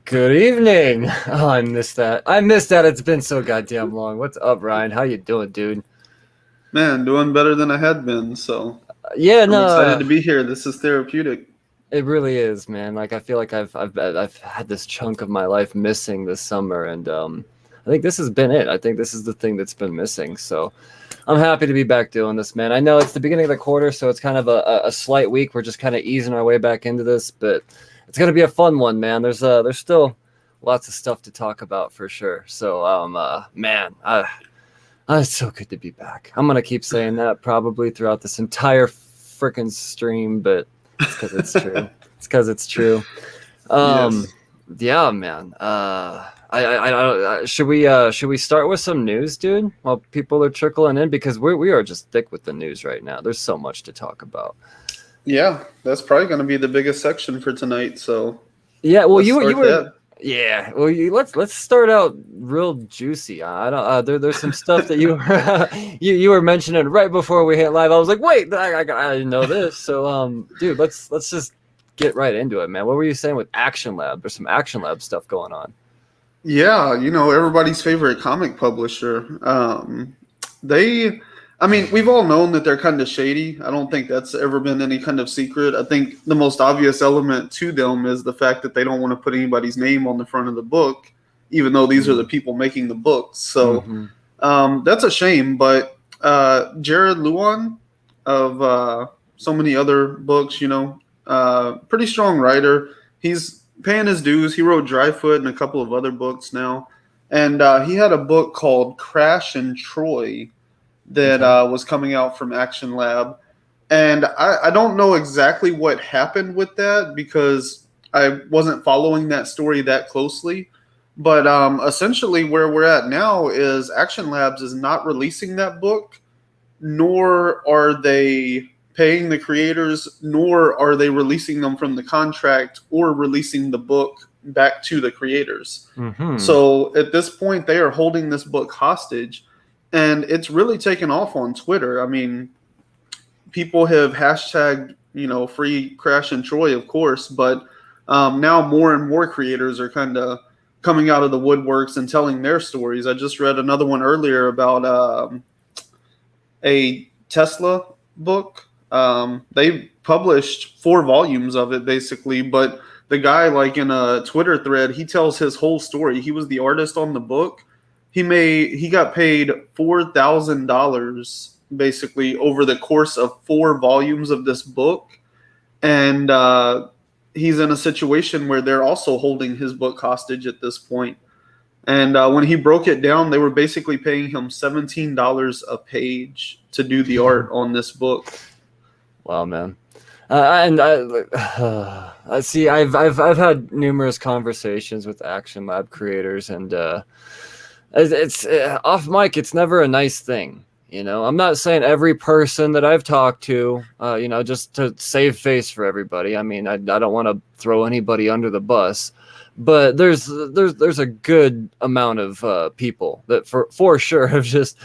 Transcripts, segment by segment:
Good evening. Oh, I missed that. I missed that. It's been so goddamn long. What's up, Ryan? How you doing, dude? Man, doing better than I had been, so Yeah, I'm no, excited to be here. This is therapeutic. it really is, man. Like I feel like I've had this chunk of my life missing this summer, and I think this has been it. I think this is the thing that's been missing. So I'm happy to be back doing this, man. I know it's the beginning of the quarter, so it's kind of a slight week. We're just kind of easing our way back into this, but it's gonna be a fun one, man. There's still lots of stuff to talk about for sure. So man, it's so good to be back. I'm gonna keep saying that probably throughout this entire freaking stream, but it's because it's true. It's because it's true. Um, Yes. yeah, man. Should we start with some news, dude? While people are trickling in, because we are just thick with the news right now. There's so much to talk about. Yeah, that's probably going to be the biggest section for tonight, so Yeah, well, let's you start were that. yeah. Well, let's start out real juicy. I don't. There's some stuff that you were you were mentioning right before we hit live. I was like, wait, I didn't know this. So dude, let's just get right into it, man. What were you saying with Action Lab? There's some Action Lab stuff going on. Yeah, everybody's favorite comic publisher. We've all known that they're kind of shady. I don't think that's ever been any kind of secret. I think the most obvious element to them is the fact that they don't want to put anybody's name on the front of the book, even though these are the people making the books. So Mm-hmm. that's a shame. But Jared Luan of so many other books, pretty strong writer. He's paying his dues. He wrote Dryfoot and a couple of other books now. And he had a book called Crash and Troy that Okay. was coming out from Action Lab. And I don't know exactly what happened with that because I wasn't following that story that closely. But essentially, where we're at now is Action Labs is not releasing that book, nor are they paying the creators, nor are they releasing them from the contract or releasing the book back to the creators. Mm-hmm. So at this point, they are holding this book hostage, and it's really taken off on Twitter. I mean, people have hashtagged, free Crash and Troy, of course, but now more and more creators are kind of coming out of the woodworks and telling their stories. I just read another one earlier about a Tesla book. They published 4 volumes of it basically, but the guy, like in a Twitter thread, he tells his whole story. He was the artist on the book. He got paid $4,000 basically over the course of 4 volumes of this book, and he's in a situation where they're also holding his book hostage at this point. And when he broke it down, they were basically paying him $17 a page to do the art on this book. Wow, man. And I see. I've had numerous conversations with Action Lab creators, and it's off mic. It's never a nice thing. I'm not saying every person that I've talked to, just to save face for everybody. I mean, I don't want to throw anybody under the bus, but there's a good amount of people that for sure have just,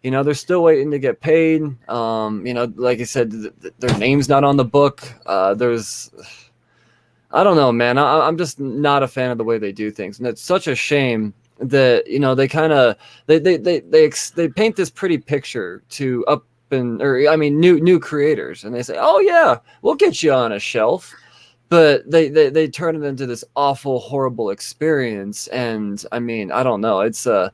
they're still waiting to get paid. Like I said, their name's not on the book. I don't know, man. I'm just not a fan of the way they do things, and it's such a shame that they kind of they paint this pretty picture to new creators, and they say, oh yeah, we'll get you on a shelf, but they turn it into this awful, horrible experience. And I mean, I don't know, it's a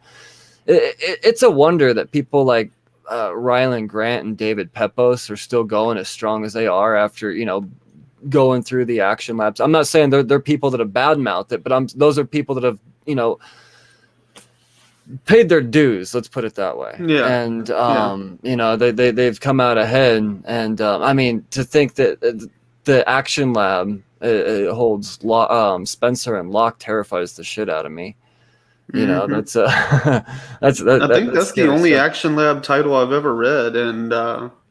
wonder that people like Rylan Grant and David Pepos are still going as strong as they are after going through the Action Labs. I'm not saying they're people that have badmouthed it, but those are people that have paid their dues, let's put it that way. Yeah, And yeah. they've come out ahead. And I mean, to think that the Action Lab holds Spencer and Locke terrifies the shit out of me. Hmm. That's that's I think that's that's the scary only stuff. Action Lab title I've ever read, and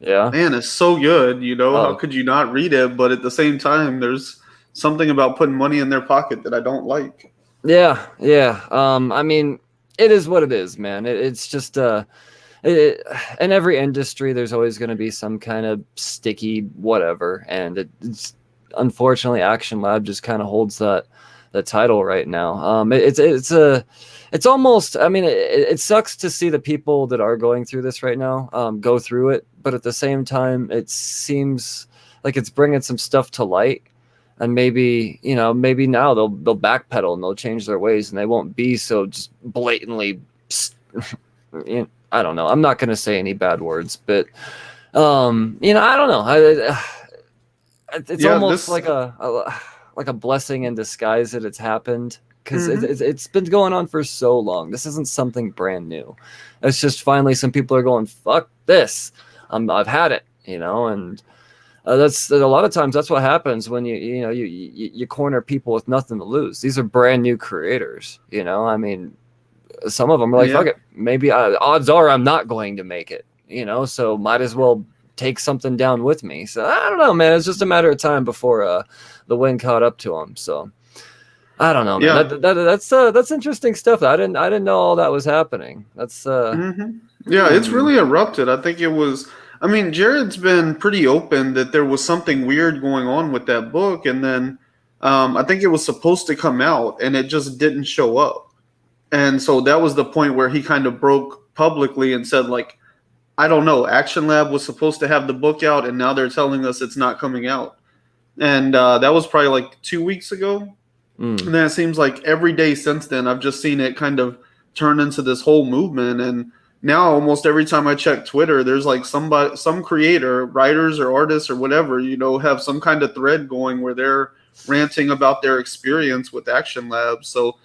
Yeah. man, it's so good. How Oh, could you not read it? But at the same time, there's something about putting money in their pocket that I don't like. yeah, yeah. I mean, it is what it is, man. It's just in every industry, there's always going to be some kind of sticky whatever, and it's unfortunately Action Lab just kind of holds the title right now. It's almost, I mean, it sucks to see the people that are going through this right now go through it, but at the same time, it seems like it's bringing some stuff to light, and maybe now they'll backpedal and they'll change their ways, and they won't be so just blatantly. I don't know. I'm not going to say any bad words, but I don't know. It's almost like a blessing in disguise that it's happened, because it's been going on for so long. This isn't something brand new. It's just finally some people are going, fuck this. I've had it, and that's a lot of times that's what happens when you corner people with nothing to lose. These are brand new creators, I mean, some of them are like, fuck it, maybe odds are I'm not going to make it, so might as well take something down with me. So I don't know, man. It's just a matter of time before the wind caught up to them. So I don't know, man. That's interesting stuff. I didn't know all that was happening. That's it's really erupted. I think it was. I mean, Jared's been pretty open that there was something weird going on with that book, and then I think it was supposed to come out, and it just didn't show up. And so that was the point where he kind of broke publicly and said, like, I don't know, Action Lab was supposed to have the book out, and now they're telling us it's not coming out. And that was probably like 2 weeks ago. And then it seems like every day since then, I've just seen it kind of turn into this whole movement. And now almost every time I check Twitter, there's like some creator, writers or artists or whatever, have some kind of thread going where they're ranting about their experience with Action Lab. So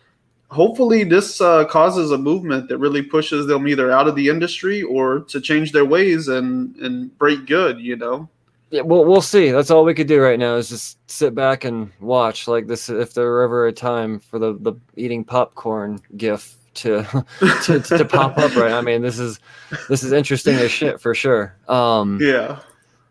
hopefully this causes a movement that really pushes them either out of the industry or to change their ways and break good, Yeah, we'll see. That's all we could do right now is just sit back and watch like this. If there were ever a time for the eating popcorn gif to pop up, right? I mean, this is interesting as shit for sure.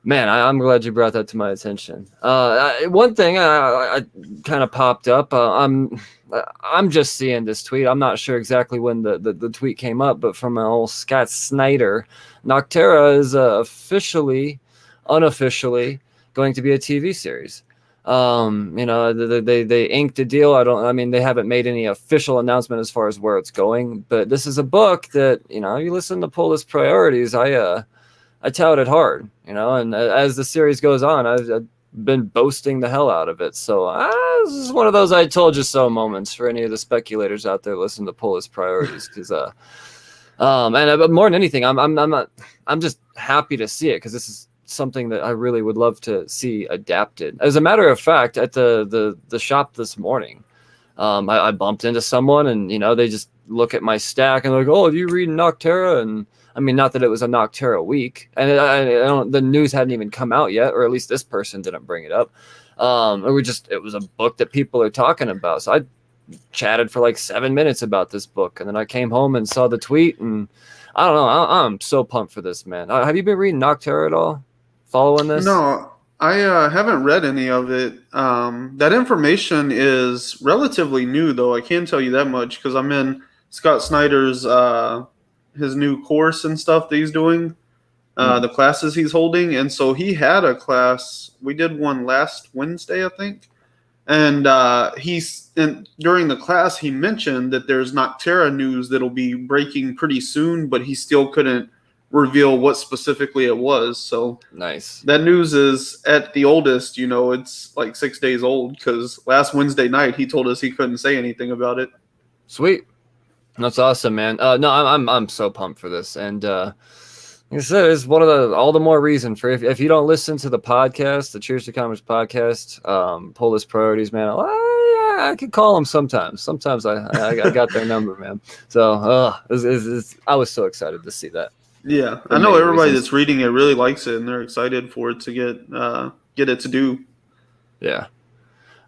Man, I'm glad you brought that to my attention. One thing I kind of popped up. I'm just seeing this tweet. I'm not sure exactly when the tweet came up, but from old Scott Snyder, Noctera is unofficially going to be a TV series. They inked a deal. They haven't made any official announcement as far as where it's going, but this is a book that, you listen to Pull List Priorities. I touted hard, and as the series goes on, I've been boasting the hell out of it. So this is one of those I told you so moments for any of the speculators out there listening to Pull List Priorities, because and more than anything, I'm just happy to see it, because this is something that I really would love to see adapted. As a matter of fact, at the shop this morning, I bumped into someone, and they just look at my stack and they're like, "Oh, do you read Noctera?" And I mean, not that it was a Noctera week, and the news hadn't even come out yet, or at least this person didn't bring it up. It was a book that people are talking about. So I chatted for like 7 minutes about this book, and then I came home and saw the tweet, and I don't know. I'm so pumped for this, man. Have you been reading Noctera at all? Following this? No, I haven't read any of it. That information is relatively new, though. I can tell you that much, because I'm in Scott Snyder's his new course and stuff that he's doing, the classes he's holding. And so he had a class. We did one last Wednesday, I think. And during the class, he mentioned that there's Noctera news that'll be breaking pretty soon, but he still couldn't reveal what specifically it was. So nice. That news is at the oldest, it's like 6 days old, because last Wednesday night he told us he couldn't say anything about it. Sweet. That's awesome, man. No, I'm so pumped for this, and like I said, it's one of all the more reason for if you don't listen to the podcast, the Cheers to Comics podcast, Pull List Priorities, man. I could call them sometimes. Sometimes I got their number, man. So I was so excited to see that. Yeah, I know everybody that's reading it really likes it, and they're excited for it to get it to do. Yeah.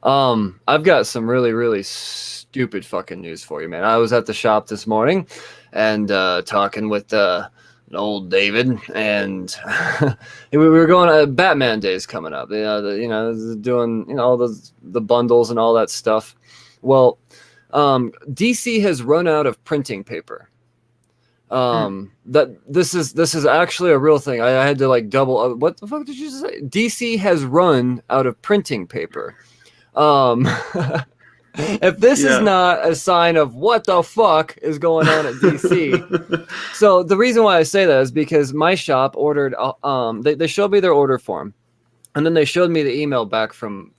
I've got some really, really stupid fucking news for you, man. I was at the shop this morning and talking with old David, and we were going. Batman Day's coming up. Doing all the bundles and all that stuff. Well, DC has run out of printing paper. That this is actually a real thing. I had to like double. What the fuck did you say? DC has run out of printing paper. If this is not a sign of what the fuck is going on at DC. So the reason why I say that is because my shop ordered, they showed me their order form, and then they showed me the email back from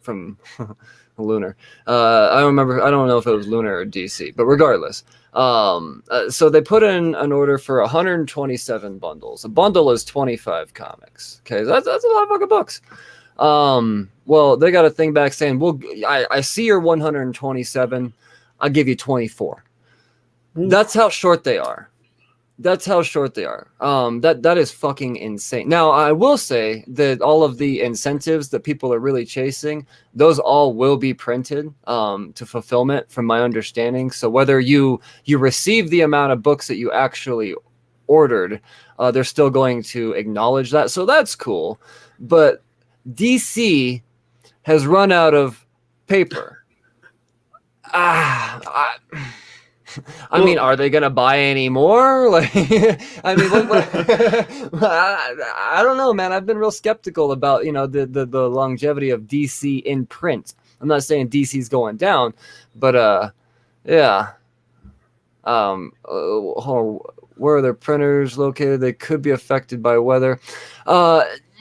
Lunar. I don't know if it was Lunar or DC, but regardless. So they put in an order for 127 bundles. A bundle is 25 comics. Okay, that's a lot of fucking books. Well, they got a thing back saying, well, I see your 127. I'll give you 24. That's how short they are. That is fucking insane. Now, I will say that all of the incentives that people are really chasing, those all will be printed to fulfillment, from my understanding. So whether you receive the amount of books that you actually ordered, they're still going to acknowledge that. So that's cool. But DC has run out of paper. I mean, are they gonna buy any more? Like, I mean, I don't know, man. I've been real skeptical about the longevity of DC in print. I'm not saying DC's going down, but yeah. Where are their printers located? They could be affected by weather.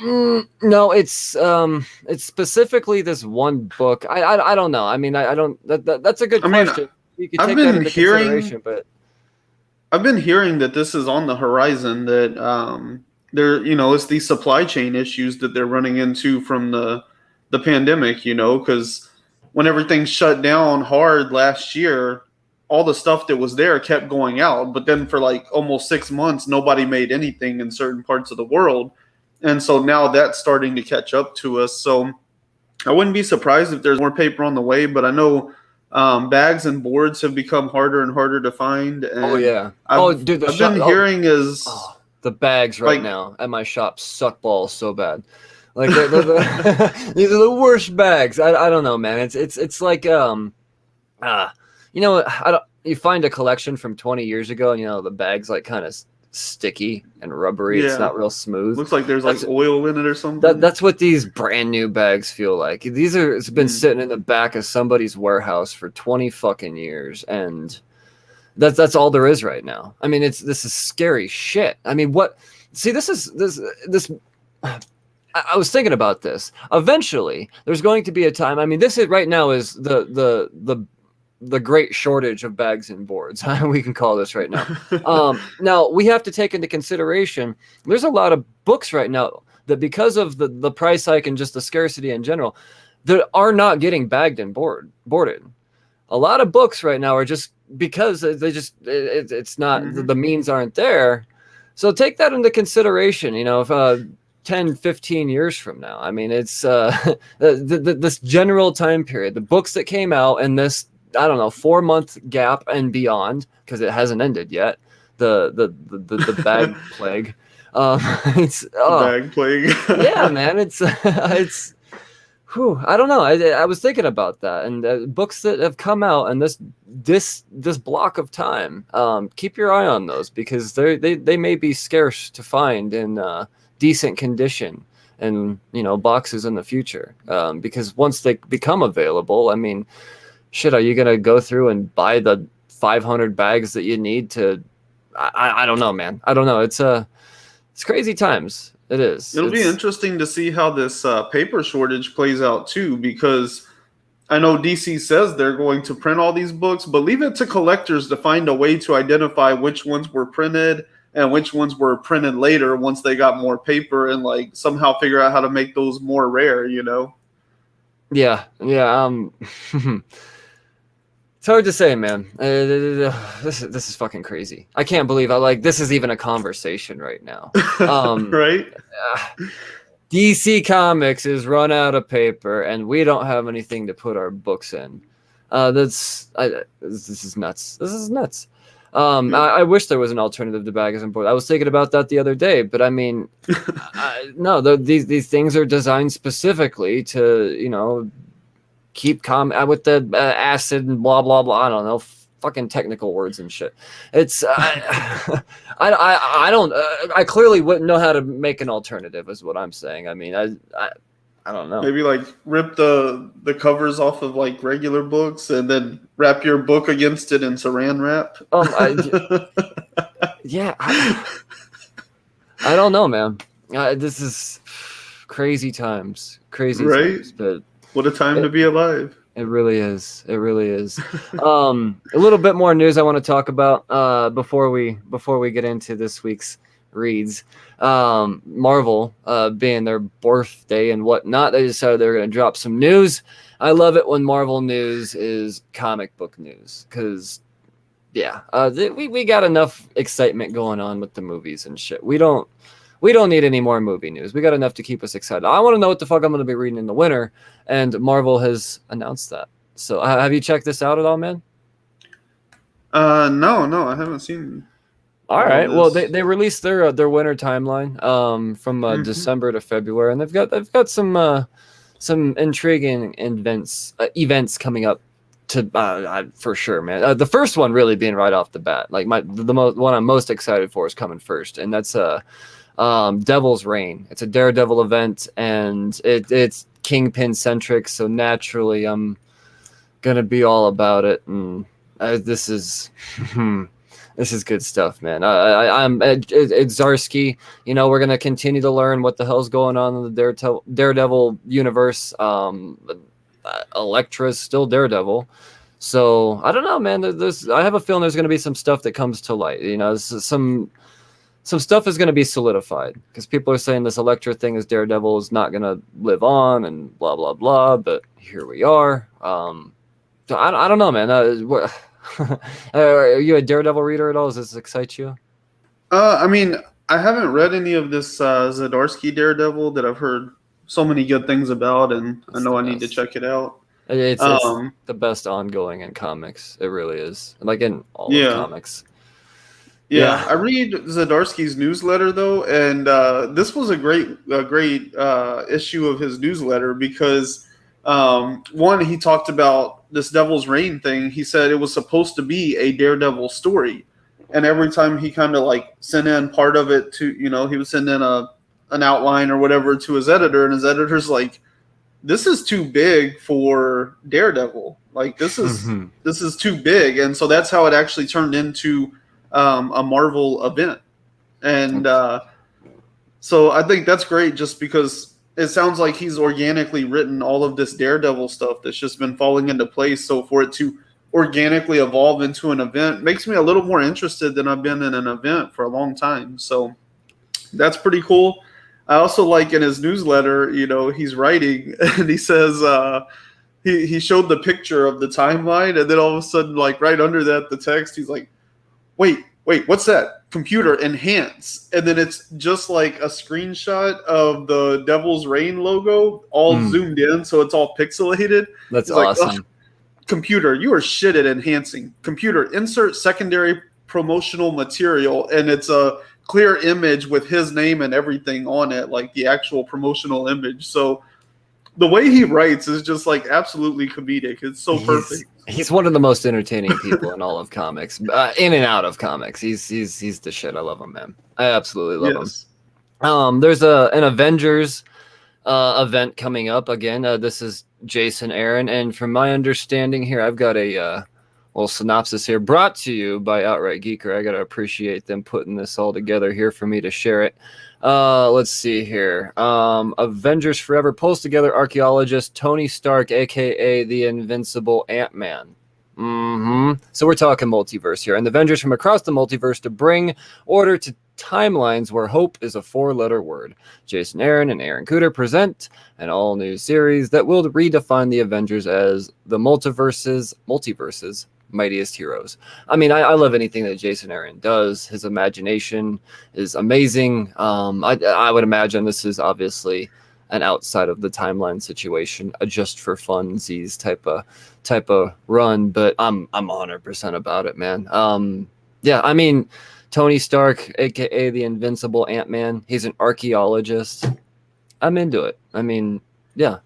No, it's specifically this one book. I don't know. I mean, I don't. That's a good question. You could take that into consideration, but I've been hearing that this is on the horizon. That it's these supply chain issues that they're running into from the pandemic. Because when everything shut down hard last year, all the stuff that was there kept going out. But then for like almost 6 months, nobody made anything in certain parts of the world. And so now that's starting to catch up to us. So I wouldn't be surprised if there's more paper on the way, but I know bags and boards have become harder and harder to find. And I've been hearing the bags right now at my shop suck balls so bad. Like these are the worst bags. I don't know, man. It's like you find a collection from 20 years ago, and the bag's like kind of sticky and rubbery. It's not real smooth. Looks like there's like oil in it or something. That's what these brand new bags feel like. It's been sitting in the back of somebody's warehouse for 20 fucking years, and that's all there is right now. I mean, this is scary shit. I mean, this. I was thinking about this. Eventually, there's going to be a time. I mean, this is right now is the great shortage of bags and boards. We can call this right now. Now we have to take into consideration, there's a lot of books right now that because of the price hike and just the scarcity in general, that are not getting bagged and boarded. A lot of books right now are just because it's not, the means aren't there. So take that into consideration, if 10, 15 years from now. I mean, it's this general time period, the books that came out in this, I don't know, 4-month gap and beyond, because it hasn't ended yet. The bag plague. It's bag plague. Yeah, man. It's I don't know. I was thinking about that, and books that have come out in this block of time. Keep your eye on those, because they may be scarce to find in decent condition and boxes in the future. Because once they become available, I mean, shit, are you going to go through and buy the 500 bags that you need to, I don't know, man. I don't know. It's crazy times. It is. It'll be interesting to see how this paper shortage plays out too, because I know DC says they're going to print all these books, but leave it to collectors to find a way to identify which ones were printed and which ones were printed later once they got more paper, and like somehow figure out how to make those more rare, Yeah. It's hard to say, man. This is fucking crazy. I can't believe this is even a conversation right now. Right? DC Comics is run out of paper, and we don't have anything to put our books in. This is nuts. This is nuts. I wish there was an alternative to bags and boards. I was thinking about that the other day, but I mean, no, these things are designed specifically to, keep calm with the acid and blah blah blah. I don't know, fucking technical words and shit. It's I don't. I clearly wouldn't know how to make an alternative, is what I'm saying. I mean, I don't know. Maybe like rip the covers off of like regular books and then wrap your book against it in saran wrap. Yeah, I don't know, man. This is crazy times, Right? but What a time to it, be alive. it really is. It really is. A little bit more news I want to talk about before we get into this week's reads. Marvel, being their birthday and whatnot, they decided they were going to drop some news. I love it when Marvel news is comic book news because, yeah, we got enough excitement going on with the movies and shit. We don't need any more movie news. We got enough to keep us excited. I want to know what the fuck I'm going to be reading in the winter, and Marvel has announced that. So, have you checked this out at all, man? No, I haven't seen. All right. Well, they released their winter timeline from December to February, and they've got some intriguing events coming up to for sure, man. The first one really being right off the bat, like one I'm most excited for is coming first, and that's Devil's Reign. It's a Daredevil event, and it's Kingpin centric, so naturally I'm gonna be all about it. And this is this is good stuff, man. I'm it's Zarsky. You know, we're gonna continue to learn what the hell's going on in the Daredevil universe. Elektra's still Daredevil. So I don't know, man. I have a feeling there's going to be some stuff that comes to light. You know, some stuff is going to be solidified because people are saying this Elektra thing as Daredevil is not going to live on and blah blah blah. But here we are. So I don't know, man. Are you a Daredevil reader at all? Does this excite you? I mean, I haven't read any of this Zdarsky Daredevil that I've heard so many good things about, and I know I need to check it out. It's the best ongoing in comics. It really is. Like in all of comics. Yeah, I read Zdarsky's newsletter though, and this was a great issue of his newsletter because one, he talked about this Devil's Reign thing. He said it was supposed to be a Daredevil story, and every time he kind of like sent in part of it to, you know, he would send in an outline or whatever to his editor, and his editor's like, this is too big for Daredevil. Like this is too big, and so that's how it actually turned into a Marvel event. And so I think that's great, just because it sounds like he's organically written all of this Daredevil stuff that's just been falling into place. So for it to organically evolve into an event makes me a little more interested than I've been in an event for a long time. So that's pretty cool. I also like in his newsletter, you know, he's writing and he says he showed the picture of the timeline, and then all of a sudden, like right under that, the text, he's like, wait, what's that? Computer enhance. And then it's just like a screenshot of the Devil's Reign logo all zoomed in, so it's all pixelated. That's he's awesome. Like, computer, you are shit at enhancing. Computer, insert secondary promotional material, and it's a clear image with his name and everything on it, like the actual promotional image. So the way he writes is just like absolutely comedic. It's so perfect. He's one of the most entertaining people in all of comics, in and out of comics. He's the shit. I love him, man. I absolutely love him. There's an Avengers event coming up again. This is Jason Aaron, and from my understanding here, I've got a little synopsis here brought to you by Outright Geeker. I gotta appreciate them putting this all together here for me to share it. Let's see here. Avengers Forever pulls together archaeologist Tony Stark, aka the Invincible Ant-Man. So we're talking multiverse here, and the Avengers from across the multiverse to bring order to timelines where hope is a 4-letter word. Jason Aaron and Aaron Cooter present an all-new series that will redefine the Avengers as the multiverse's mightiest heroes. I mean, I love anything that Jason Aaron does. His imagination is amazing. I would imagine this is obviously an outside of the timeline situation, a just for funsies type of run, but I'm 100% about it, man. Yeah, I mean, Tony Stark, aka the Invincible Ant-Man, he's an archaeologist. I'm into it. I mean, yeah.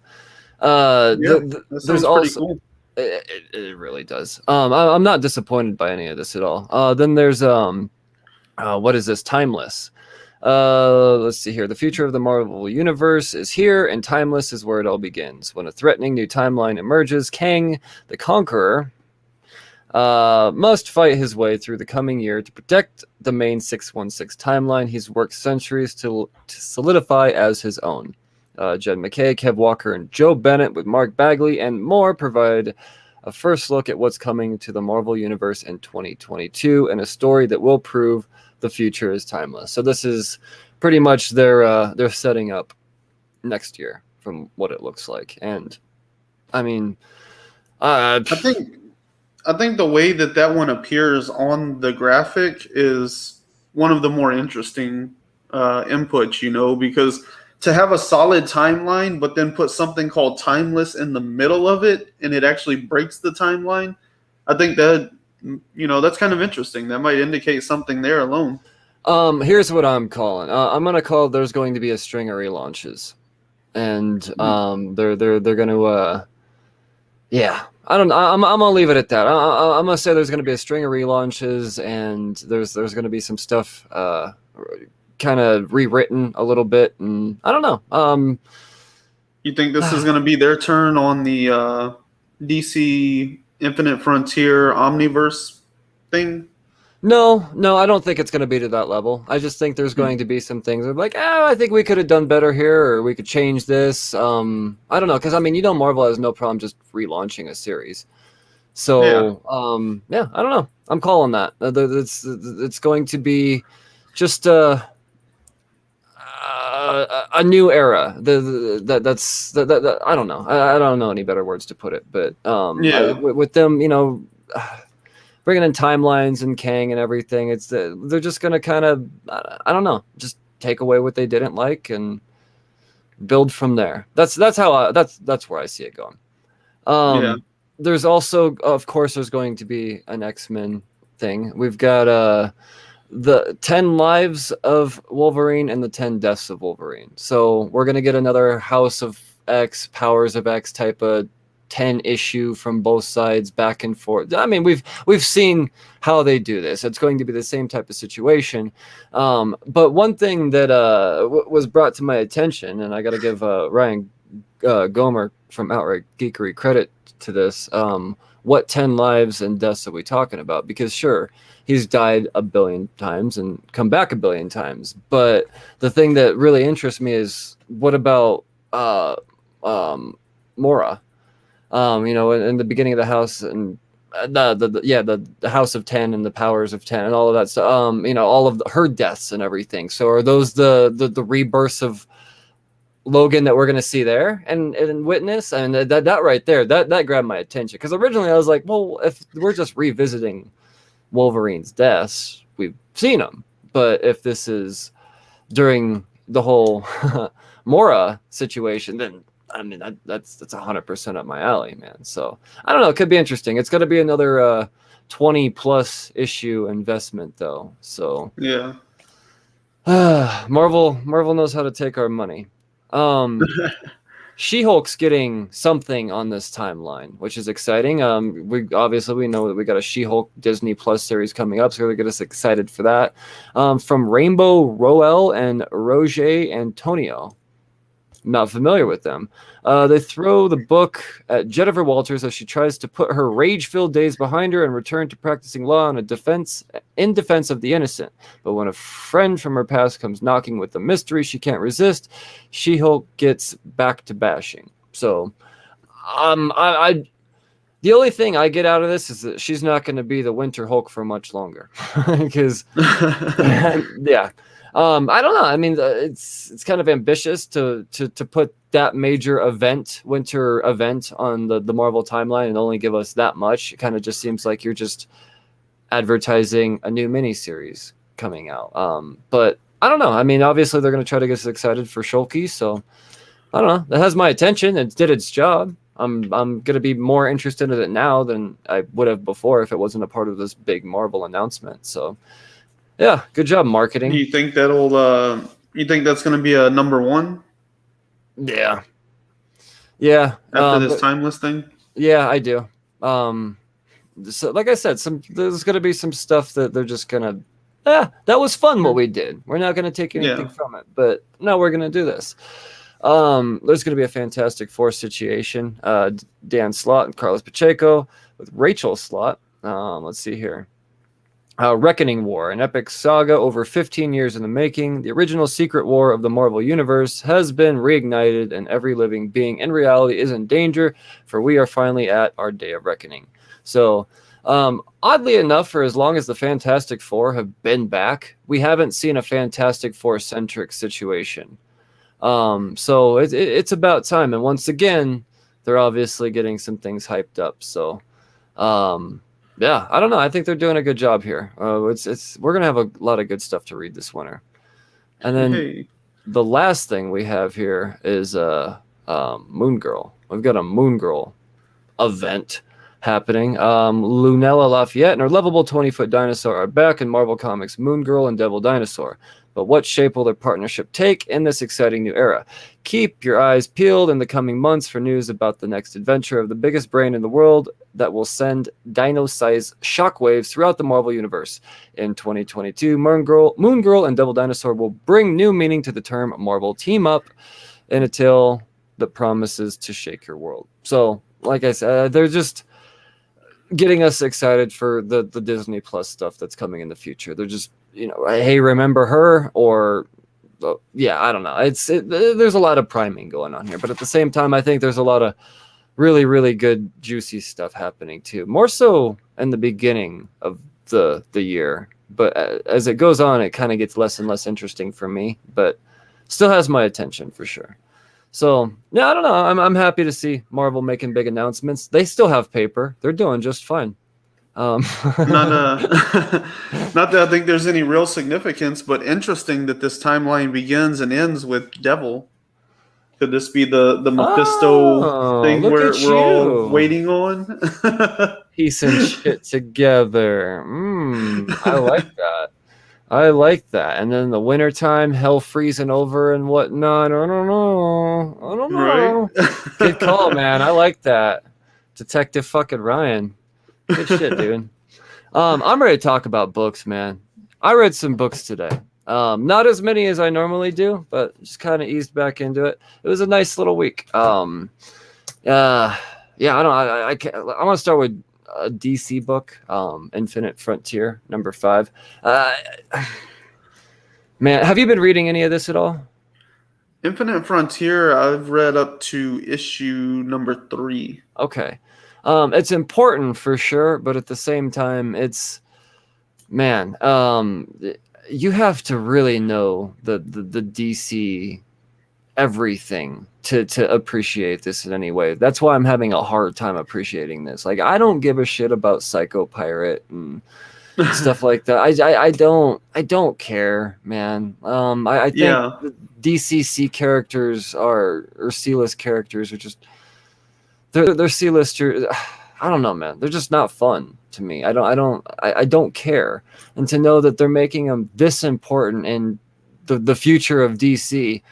There's also cool. It really does. I'm not disappointed by any of this at all. Then there's what is this? Timeless. Let's see here. The future of the Marvel Universe is here, and Timeless is where it all begins. When a threatening new timeline emerges, Kang, the Conqueror, must fight his way through the coming year to protect the main 616 timeline he's worked centuries to solidify as his own. Jed McKay, Kev Walker, and Joe Bennett with Mark Bagley and more provide a first look at what's coming to the Marvel Universe in 2022 and a story that will prove the future is timeless. So this is pretty much their setting up next year from what it looks like. And I mean, I think the way that one appears on the graphic is one of the more interesting inputs, because to have a solid timeline, but then put something called timeless in the middle of it, and it actually breaks the timeline, I think that, that's kind of interesting. That might indicate something there alone. Here's what I'm calling. I'm gonna call there's going to be a string of relaunches, and they're gonna yeah. I don't know. I'm gonna leave it at that. I'm gonna say there's gonna be a string of relaunches, and there's gonna be some stuff kind of rewritten a little bit, and I don't know. You think this is gonna be their turn on the DC Infinite Frontier Omniverse thing? No, I don't think it's going to be to that level. I just think there's going to be some things that are like, I think we could have done better here, or we could change this. I don't know, because Marvel has no problem just relaunching a series. So, yeah, I don't know. I'm calling that. It's going to be just a new era. That's I don't know. I don't know any better words to put it, but with them, bringing in timelines and Kang and everything, they're just gonna kind of, I don't know, just take away what they didn't like and build from there. That's where I see it going. There's also, of course, there's going to be an X-Men thing. We've got the 10 lives of Wolverine and the 10 deaths of Wolverine. So we're gonna get another House of X, Powers of X type of 10 issue from both sides back and forth. I mean, we've seen how they do this. It's going to be the same type of situation. But one thing that was brought to my attention, and I got to give Ryan Gomer from Outright Geekery credit to this. What 10 lives and deaths are we talking about? Because sure, he's died a billion times and come back a billion times. But the thing that really interests me is, what about Mora? In the beginning of the house, and the House of 10 and the Powers of 10 and all of that stuff. All of her deaths and everything. So are those the rebirths of Logan that we're going to see there and witness? And that right there, that grabbed my attention, because originally I was like, well, if we're just revisiting Wolverine's deaths, we've seen them. But if this is during the whole Mora situation, then I mean, that's 100% up my alley, man. So I don't know. It could be interesting. It's going to be another 20 plus issue investment, though. So yeah, Marvel knows how to take our money. She-Hulk's getting something on this timeline, which is exciting. We know that we got a She-Hulk Disney Plus series coming up, so we're gonna get us excited for that. From Rainbow Roel and Roger Antonio. Not familiar with them. They throw the book at Jennifer Walters as she tries to put her rage-filled days behind her and return to practicing law in defense of the innocent. But when a friend from her past comes knocking with a mystery she can't resist, She-Hulk gets back to bashing. So, the only thing I get out of this is that she's not going to be the Winter Hulk for much longer, because yeah. I don't know. I mean, it's kind of ambitious to put that major winter event on the Marvel timeline and only give us that much. It kind of just seems like you're just advertising a new miniseries coming out. But I don't know. I mean, obviously they're going to try to get us excited for Shulky, so I don't know. That has my attention. It did its job. I'm going to be more interested in it now than I would have before if it wasn't a part of this big Marvel announcement. So. Yeah, good job marketing. Do you think you think that's going to be a number one? Yeah. After this timeless thing? Yeah, I do. So like I said, there's going to be some stuff that they're just going to that was fun what we did. We're not going to take anything Yeah. from it, but no, we're going to do this. There's going to be a Fantastic Four situation. Dan Slott and Carlos Pacheco with Rachel Slott. Let's see here. Reckoning War, an epic saga over 15 years in the making. The original secret war of the Marvel Universe has been reignited, and every living being in reality is in danger, for we are finally at our day of reckoning. So, oddly enough, for as long as the Fantastic Four have been back, we haven't seen a Fantastic Four-centric situation. So it's about time. And once again, they're obviously getting some things hyped up. So, yeah, I don't know. I think they're doing a good job here. We're gonna have a lot of good stuff to read this winter. And then the last thing we have here is Moon Girl. We've got a Moon Girl event happening. Lunella Lafayette and her lovable 20-foot dinosaur are back in Marvel Comics' Moon Girl and Devil Dinosaur. But what shape will their partnership take in this exciting new era? Keep your eyes peeled in the coming months for news about the next adventure of the biggest brain in the world that will send dino-sized shockwaves throughout the Marvel Universe. In 2022, Moon Girl and Devil Dinosaur will bring new meaning to the term Marvel Team Up in a tale that promises to shake your world. So, like I said, they're just getting us excited for the Disney Plus stuff that's coming in the future. They're just, hey, remember her? Or, yeah, I don't know. There's a lot of priming going on here. But at the same time, I think there's a lot of really, really good, juicy stuff happening too. More so in the beginning of the year. But as it goes on, it kind of gets less and less interesting for me. But still has my attention for sure. So, yeah, I don't know. I'm happy to see Marvel making big announcements. They still have paper. They're doing just fine. Not that I think there's any real significance, but interesting that this timeline begins and ends with Devil. Could this be the Mephisto thing we're all waiting on? Piecing shit together. I like that. I like that. And then the wintertime, hell freezing over and whatnot. I don't know. Right? Good call, man. I like that. Detective fucking Ryan. Good shit, dude. I'm ready to talk about books, man. I read some books today. Not as many as I normally do, but just kind of eased back into it. It was a nice little week. Yeah, I want to start with a DC book, Infinite Frontier, number 5. Man, have you been reading any of this at all? Infinite Frontier, I've read up to issue number 3. Okay. It's important for sure, but at the same time, you have to really know the DC everything to appreciate this in any way. That's why I'm having a hard time appreciating this. Like, I don't give a shit about Psycho Pirate and stuff like that. I don't care, man. I think the DCC characters or C-list characters are just they're C-listers. I don't know, man. They're just not fun to me. I don't care. And to know that they're making them this important in the future of DC,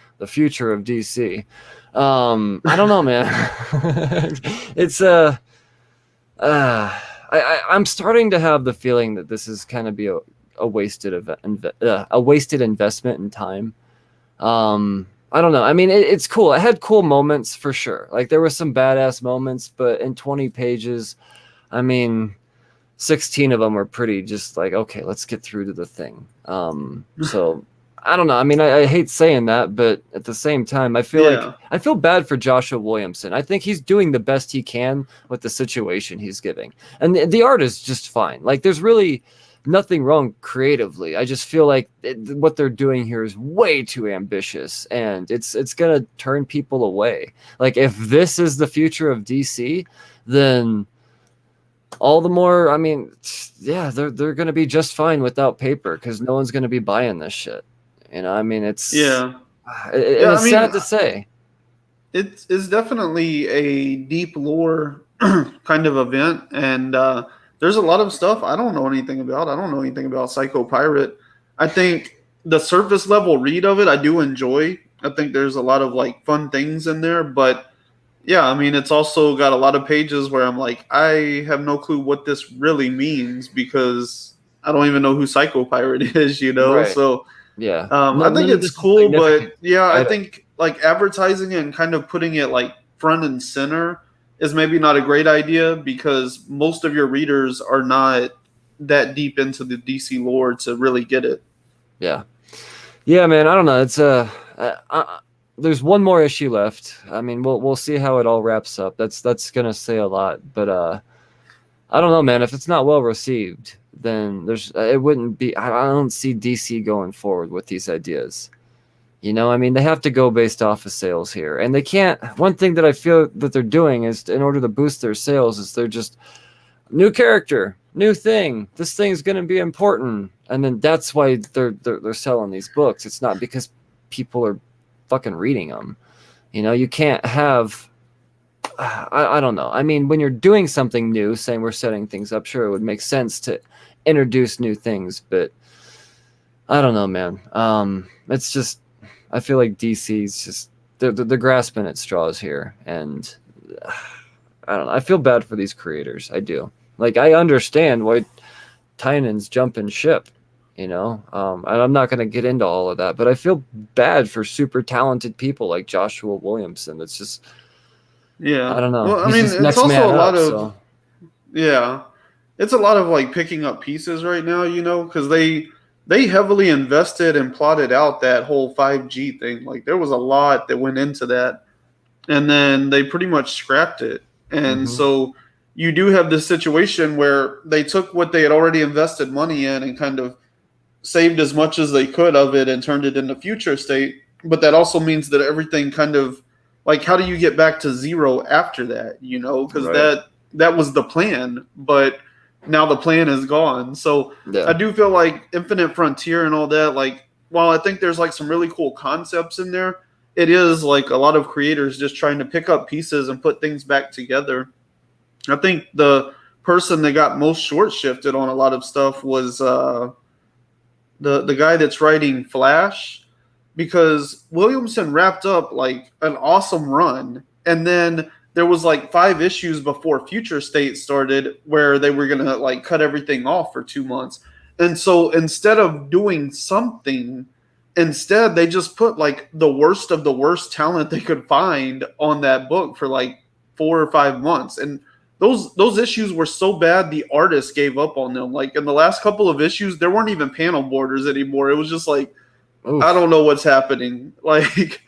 I don't know, man. It's I'm starting to have the feeling that this is kind of be a wasted investment in time. I don't know. I mean, it's cool. It had cool moments for sure. Like, there were some badass moments, but in 20 pages, I mean, 16 of them were pretty just like, okay, let's get through to the thing. So I don't know. I mean, I hate saying that, but at the same time, I feel bad for Joshua Williamson. I think he's doing the best he can with the situation he's giving. And the art is just fine. Like, there's really nothing wrong creatively. I just feel like what they're doing here is way too ambitious, and it's gonna turn people away. Like, if this is the future of DC, then all the more, I mean, yeah, they're gonna be just fine without paper, because no one's gonna be buying this shit. I mean, it's sad to say. It's definitely a deep lore kind of event, and there's a lot of stuff I don't know anything about. I don't know anything about Psycho Pirate. I think the surface level read of it, I do enjoy. I think there's a lot of like fun things in there, but yeah, I mean, it's also got a lot of pages where I'm like, I have no clue what this really means, because I don't even know who Psycho Pirate is, you know. Right. So Yeah. I think None of it's this is cool, but significant. yeah, I I don't. think like advertising it and kind of putting it like front and center is maybe not a great idea because most of your readers are not that deep into the DC lore to really get it. Yeah. Yeah, man. I don't know. It's there's one more issue left. I mean, we'll see how it all wraps up. That's gonna say a lot, but I don't know, man. If it's not well received, then it wouldn't be. I don't see DC going forward with these ideas. You know, I mean, they have to go based off of sales here, and they can't. One thing that I feel that they're doing is, in order to boost their sales, is they're just new character, new thing. This thing's gonna be important, and then that's why they're selling these books. It's not because people are fucking reading them. You know, you can't have. I don't know. I mean, when you're doing something new, saying we're setting things up, sure, it would make sense to introduce new things, but I don't know, man. It's just I feel like DC's just they're grasping at straws here, and I don't know. I feel bad for these creators. I do. Like I understand why Tynan's jumping ship, you know. And I'm not going to get into all of that, but I feel bad for super talented people like Joshua Williamson. It's just I Yeah. don't know. Well, I He's mean, just it's next also man a lot up. of So yeah. It's a lot of like picking up pieces right now, you know, because they heavily invested and plotted out that whole 5G thing. Like there was a lot that went into that, and then they pretty much scrapped it. And hmm so you do have this situation where they took what they had already invested money in and kind of saved as much as they could of it and turned it into future state. But that also means that everything kind of like how do you get back to zero after that? You know, because right. that was the plan, but now the plan is gone. So I Yeah. do feel like Infinite Frontier and all that, like while I think there's like some really cool concepts in there, it is like a lot of creators just trying to pick up pieces and put things back together. I think the person that got most short shifted on a lot of stuff was the guy that's writing Flash, because Williamson wrapped up like an awesome run, and then there was like 5 issues before Future State started where they were gonna like cut everything off for 2 months, and so instead of doing something, instead they just put like the worst of the worst talent they could find on that book for like 4 or 5 months, and those issues were so bad the artists gave up on them. Like in the last couple of issues, there weren't even panel borders anymore. It was just like I Oof. don't know what's happening. Like,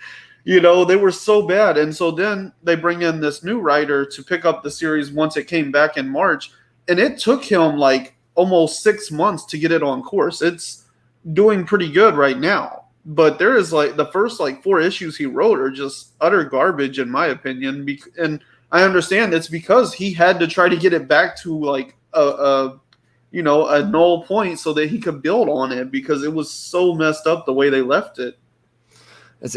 you know, they were so bad. And so then they bring in this new writer to pick up the series once it came back in March. And it took him like almost 6 months to get it on course. It's doing pretty good right now. But there is like the first like 4 issues he wrote are just utter garbage, in my opinion. And I understand it's because he had to try to get it back to like a a null point so that he could build on it because it was so messed up the way they left it. It's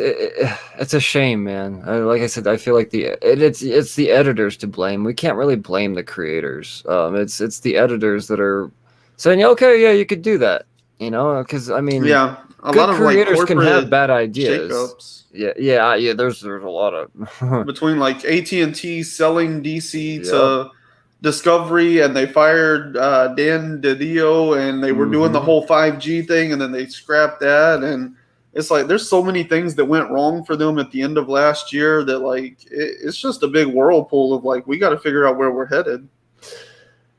a shame, man. Like I said, I feel like it's the editors to blame. We can't really blame the creators. It's the editors that are saying, okay, yeah, you could do that. You know, because I mean, Yeah, a good lot of like creators can have corporate bad ideas. shakeups Yeah. There's a lot of between like AT&T selling DC yep. to Discovery, and they fired Dan DiDio, and they were doing the hmm whole 5G thing, and then they scrapped that, and it's like there's so many things that went wrong for them at the end of last year that like it's just a big whirlpool of like we got to figure out where we're headed.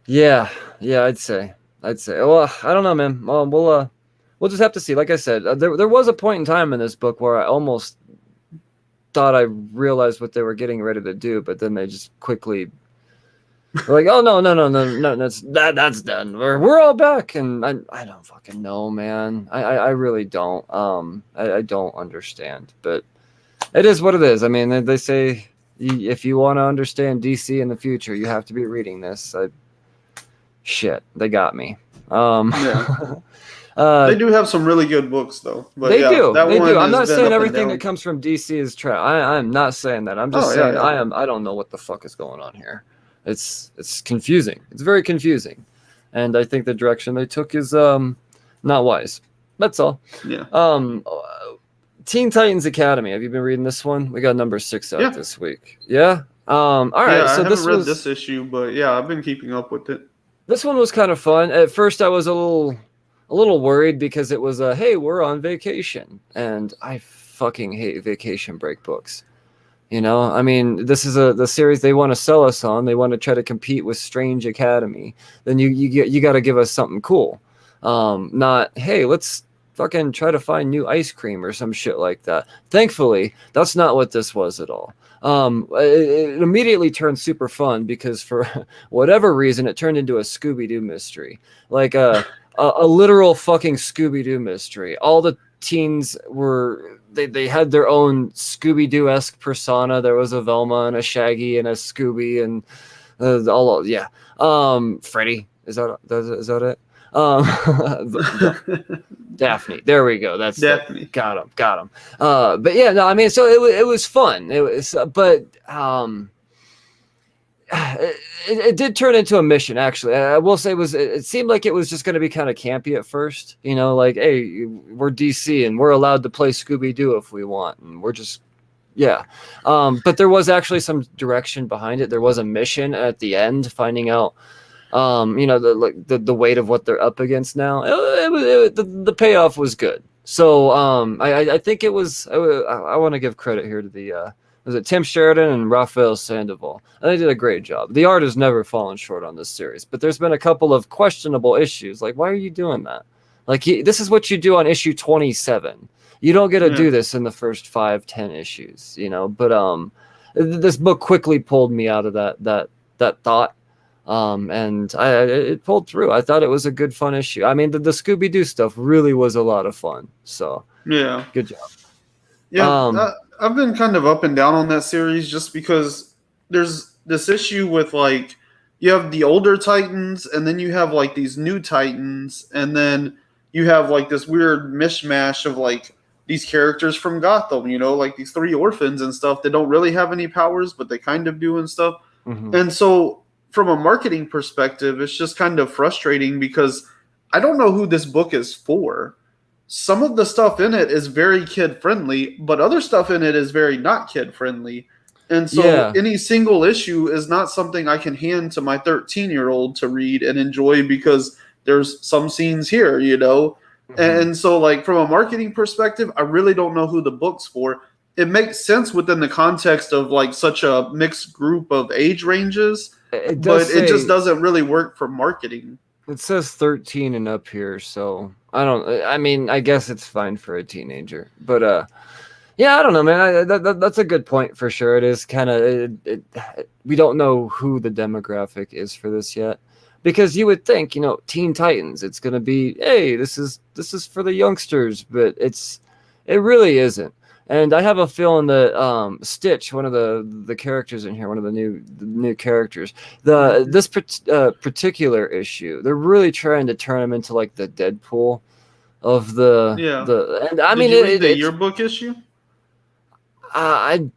Yeah, I'd say. Well, I don't know, man. We'll just have to see. Like I said, there was a point in time in this book where I almost thought I realized what they were getting ready to do, but then they just quickly were like, "Oh no, that's done. We're all back." And I don't fucking know, man. I really don't. I don't understand, but it is what it is. I mean, they say if you want to understand DC in the future, you have to be reading this. Shit, they got me. Yeah. Uh, They do have some really good books, though. But they yeah, do, that they one do. I'm has not been saying up and everything that down. comes from DC is trash. I'm not saying that. I'm just Oh yeah, saying yeah. I don't know what the fuck is going on here. It's confusing. It's very confusing, and I think the direction they took is not wise. That's all. Yeah. Teen Titans Academy. Have you been reading this one? We got number 6 out Yeah. this week. Yeah. All Yeah, right. I So haven't this read was this issue, but yeah, I've been keeping up with it. This one was kind of fun. At first, I was a little worried because it was hey, we're on vacation, and I fucking hate vacation break books. You know, I mean, this is the series they want to sell us on. They want to try to compete with Strange Academy. Then you got to give us something cool. Not hey, let's fucking try to find new ice cream or some shit like that. Thankfully, that's not what this was at all. It immediately turned super fun because for whatever reason, it turned into a Scooby Doo mystery, like a literal fucking Scooby Doo mystery. All the teens were they had their own Scooby Doo esque persona. There was a Velma and a Shaggy and a Scooby and yeah. Freddy is that it? Daphne. There we go. That's Daphne. Got him. But yeah, no, I mean, so it was fun. It was, but it did turn into a mission. Actually, I will say it seemed like it was just going to be kind of campy at first. You know, like hey, we're DC and we're allowed to play Scooby Doo if we want, and we're just yeah. But there was actually some direction behind it. There was a mission at the end, finding out. You know, the weight of what they're up against now. The payoff was good. So I think it was. I want to give credit here to the was it Tim Sheridan and Raphael Sandoval. And they did a great job. The art has never fallen short on this series, but there's been a couple of questionable issues. Like, why are you doing that? Like, this is what you do on issue 27. You don't get to do this in the first 5-10 issues, you know. But this book quickly pulled me out of that thought. And it pulled through. I thought it was a good, fun issue. I mean, the Scooby Doo stuff really was a lot of fun. So yeah, good job. Yeah, I've been kind of up and down on that series just because there's this issue with like you have the older Titans and then you have like these new Titans and then you have like this weird mishmash of like these characters from Gotham, you know, like these 3 orphans and stuff that don't really have any powers, but they kind of do and stuff. Mm-hmm. And so from a marketing perspective, it's just kind of frustrating because I don't know who this book is for. Some of the stuff in it is very kid friendly, but other stuff in it is very not kid friendly. And so any single issue is not something I can hand to my 13-year-old to read and enjoy because there's some scenes here, you know? Mm-hmm. And so like from a marketing perspective, I really don't know who the book's for. It makes sense within the context of like such a mixed group of age ranges, it just doesn't really work for marketing. It says 13 and up here, so I mean, I guess it's fine for a teenager, but yeah, I don't know, man. That's a good point for sure. It is kind of we don't know who the demographic is for this yet, because you would think, you know, Teen Titans, it's gonna be, hey, this is for the youngsters, but it really isn't. And I have a feeling that Stitch, one of the characters in here, one of the new characters, this particular issue, they're really trying to turn him into like the Deadpool of the. And I mean, you read the yearbook issue? I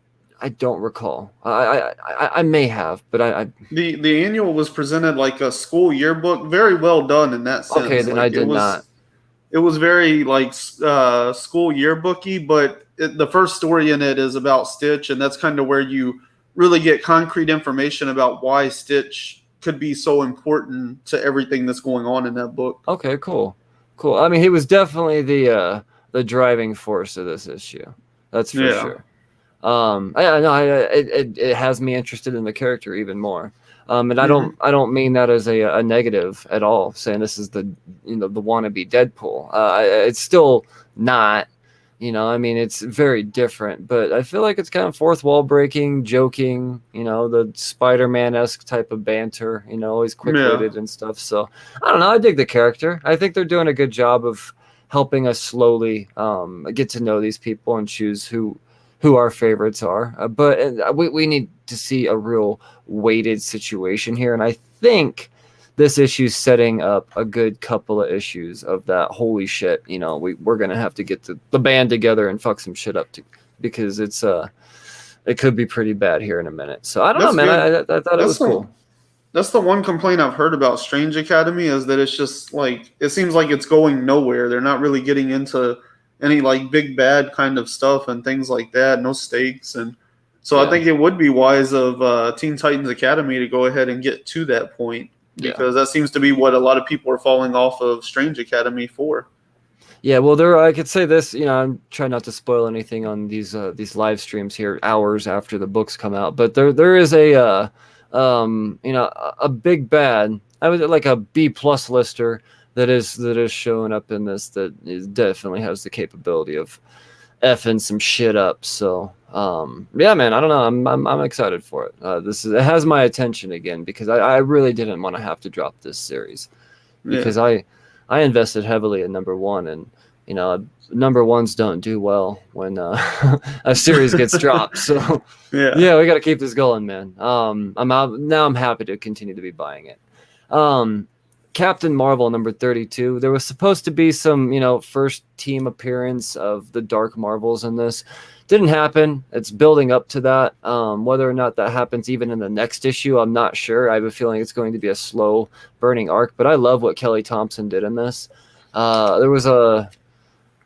don't recall. I may have, but the annual was presented like a school yearbook, very well done in that sense. Okay, then like, I did not. It was very like school yearbooky, but the first story in it is about Stitch, and that's kind of where you really get concrete information about why Stitch could be so important to everything that's going on in that book. Okay, cool. I mean, he was definitely the driving force of this issue. That's for sure. It has me interested in the character even more. And I don't mean that as a negative at all, saying this is the wannabe Deadpool. It's still not, you know, I mean, it's very different, but I feel like it's kind of fourth wall breaking, joking, you know, the Spider-Man-esque type of banter, you know, always quick-witted and stuff. So I don't know. I dig the character. I think they're doing a good job of helping us slowly get to know these people and choose who our favorites are. But we need to see a real weighted situation here. And I think this issue's setting up a good couple of issues of that. Holy shit, you know, we're going to have to get the band together and fuck some shit up because it could be pretty bad here in a minute. So I don't know, man. I thought it was cool. That's the one complaint I've heard about Strange Academy is that it's just like, it seems like it's going nowhere. They're not really getting into any like big bad kind of stuff and things like that, no stakes. And so I think it would be wise of Teen Titans Academy to go ahead and get to that point. Yeah. because that seems to be what a lot of people are falling off of Strange Academy for. Yeah, well, I could say this. I'm trying not to spoil anything on these live streams here, hours after the books come out. But there is a big bad. I would like a B+ lister that is showing up in this that definitely has the capability of effing some shit up. So yeah, man, I don't know. I'm excited for it. It has my attention again because I really didn't want to have to drop this series because I invested heavily in number one, and number ones don't do well when a series gets dropped. So yeah, we got to keep this going, man. I'm out now. I'm happy to continue to be buying it. Captain Marvel number 32. There was supposed to be some, first team appearance of the Dark Marvels in this. Didn't happen. It's building up to that. Whether or not that happens even in the next issue, I'm not sure. I have a feeling it's going to be a slow burning arc, but I love what Kelly Thompson did in this. There was I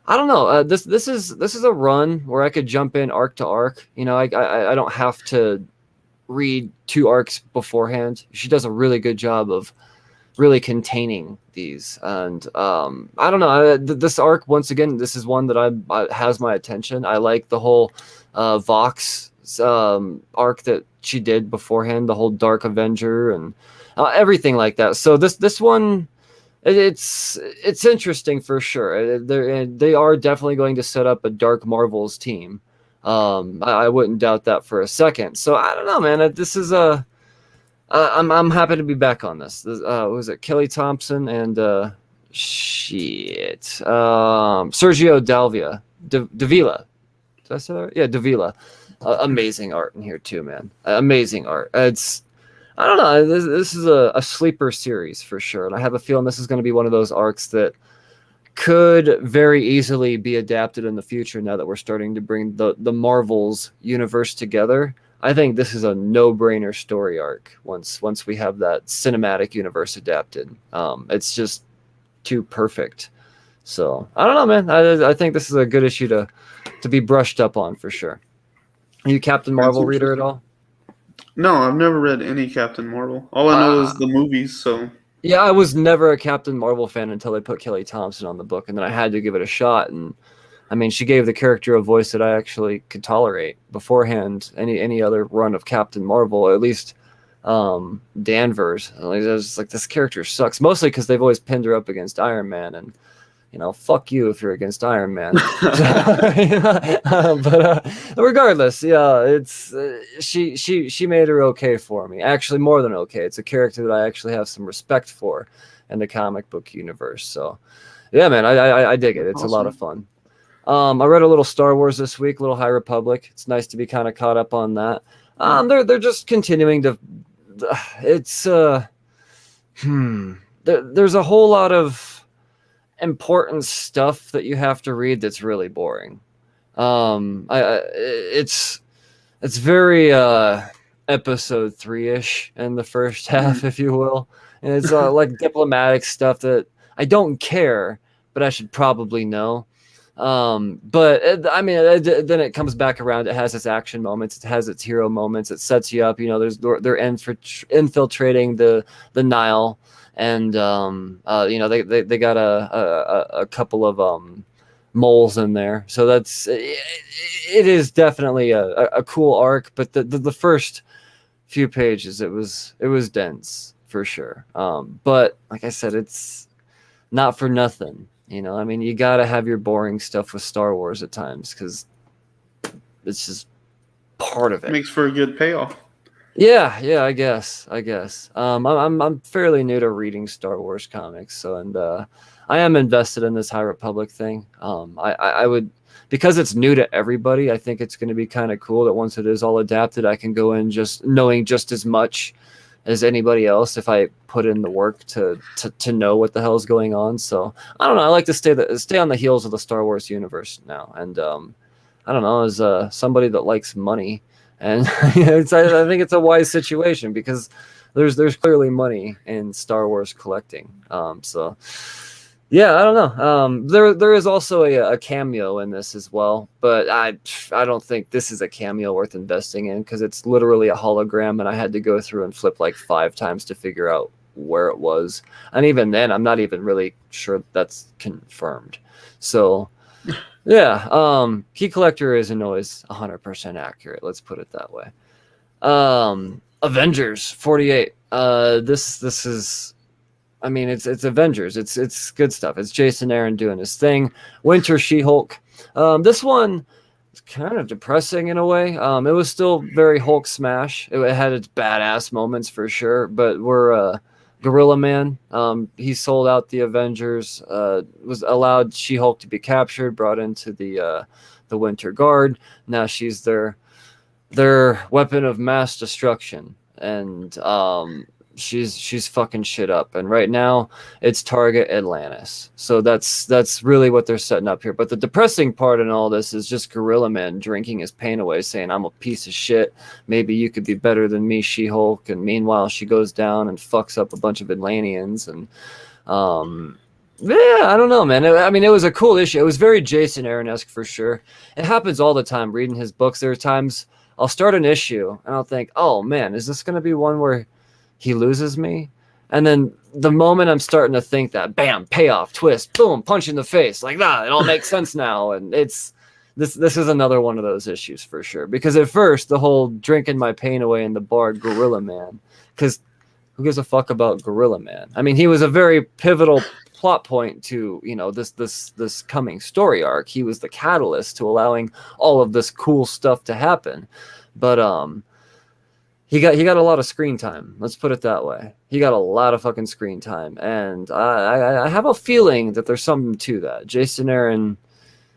don't know. This is a run where I could jump in arc to arc. I don't have to read 2 arcs beforehand. She does a really good job of really containing these, and I don't know. This arc, once again, this is one that has my attention. I like the whole Vox arc that she did beforehand, the whole Dark Avenger and everything like that. So this one, it's interesting for sure. They are definitely going to set up a Dark Marvels team. I wouldn't doubt that for a second. So I don't know, man. This is I'm happy to be back on this. Was it Kelly Thompson and Sergio Davila? Did I say that right? Yeah, Davila. Amazing art in here too, man. Amazing art. I don't know. This is a sleeper series for sure, and I have a feeling this is going to be one of those arcs that could very easily be adapted in the future. Now that we're starting to bring the Marvels universe together, I think this is a no-brainer story arc. Once we have that cinematic universe adapted, it's just too perfect. So I don't know, man. I think this is a good issue to be brushed up on for sure. Are you Captain Marvel reader at all? No, I've never read any Captain Marvel. All I know is the movies. So yeah, I was never a Captain Marvel fan until they put Kelly Thompson on the book, and then I had to give it a shot. And I mean, she gave the character a voice that I actually could tolerate. Beforehand, any other run of Captain Marvel, or at least Danvers, I was like, this character sucks. Mostly because they've always pinned her up against Iron Man, and fuck you if you're against Iron Man. But regardless, yeah, it's she made her okay for me. Actually, more than okay. It's a character that I actually have some respect for in the comic book universe. So, yeah, man, I dig it. It's awesome. A lot of fun. I read a little Star Wars this week, a little High Republic. It's nice to be kind of caught up on that. They're just continuing to. It's there's a whole lot of important stuff that you have to read that's really boring. It's very episode 3-ish in the first half, if you will, and it's like diplomatic stuff that I don't care, but I should probably know. But then it comes back around. It has its action moments. It has its hero moments. It sets you up. They're infiltrating the Nile, and they got a couple of moles in there. So it is definitely a cool arc. But the first few pages, it was dense for sure. But like I said, it's not for nothing. You got to have your boring stuff with Star Wars at times because it's just part of it. Makes for a good payoff. Yeah, I guess. I'm fairly new to reading Star Wars comics, so I am invested in this High Republic thing. I would, because it's new to everybody. I think it's going to be kind of cool that once it is all adapted, I can go in just knowing just as much as anybody else if I put in the work to know what the hell is going on. So I don't know. I like to stay on the heels of the Star Wars universe now, and I don't know, as somebody that likes money, and I think it's a wise situation because there's clearly money in Star Wars collecting. So yeah, I don't know. There is also a cameo in this as well, but I don't think this is a cameo worth investing in because it's literally a hologram, and I had to go through and flip like 5 times to figure out where it was. And even then, I'm not even really sure that's confirmed. So, yeah, Key Collector isn't always 100% accurate. Let's put it that way. Avengers 48. This is, I mean, it's Avengers. It's good stuff. It's Jason Aaron doing his thing. Winter She-Hulk. This one is kind of depressing in a way. It was still very Hulk smash. It had its badass moments for sure, but we're Gorilla Man. He sold out the Avengers. Was allowed She-Hulk to be captured, brought into the Winter Guard. Now she's their weapon of mass destruction, and she's fucking shit up. And right now it's target Atlantis. So that's really what they're setting up here. But the depressing part in all this is just Gorilla Man drinking his pain away, saying, I'm a piece of shit, maybe you could be better than me, She-Hulk. And meanwhile she goes down and fucks up a bunch of Atlanteans. And yeah, I don't know, man. I mean, it was a cool issue. It was very Jason Aaron-esque for sure. It happens all the time reading his books. There are times I'll start an issue and I'll think, oh man, is this going to be one where he loses me? And then the moment I'm starting to think that, bam, payoff, twist, boom, punch in the face, like that, it all makes sense now. And it's this is another one of those issues for sure. Because at first, the whole drinking my pain away in the bar, Gorilla Man, because who gives a fuck about Gorilla Man? I mean, he was a very pivotal plot point to, you know, this coming story arc. He was the catalyst to allowing all of this cool stuff to happen. But he got a lot of screen time. Let's put it that way. He got a lot of fucking screen time, and I have a feeling that there's something to that. Jason Aaron,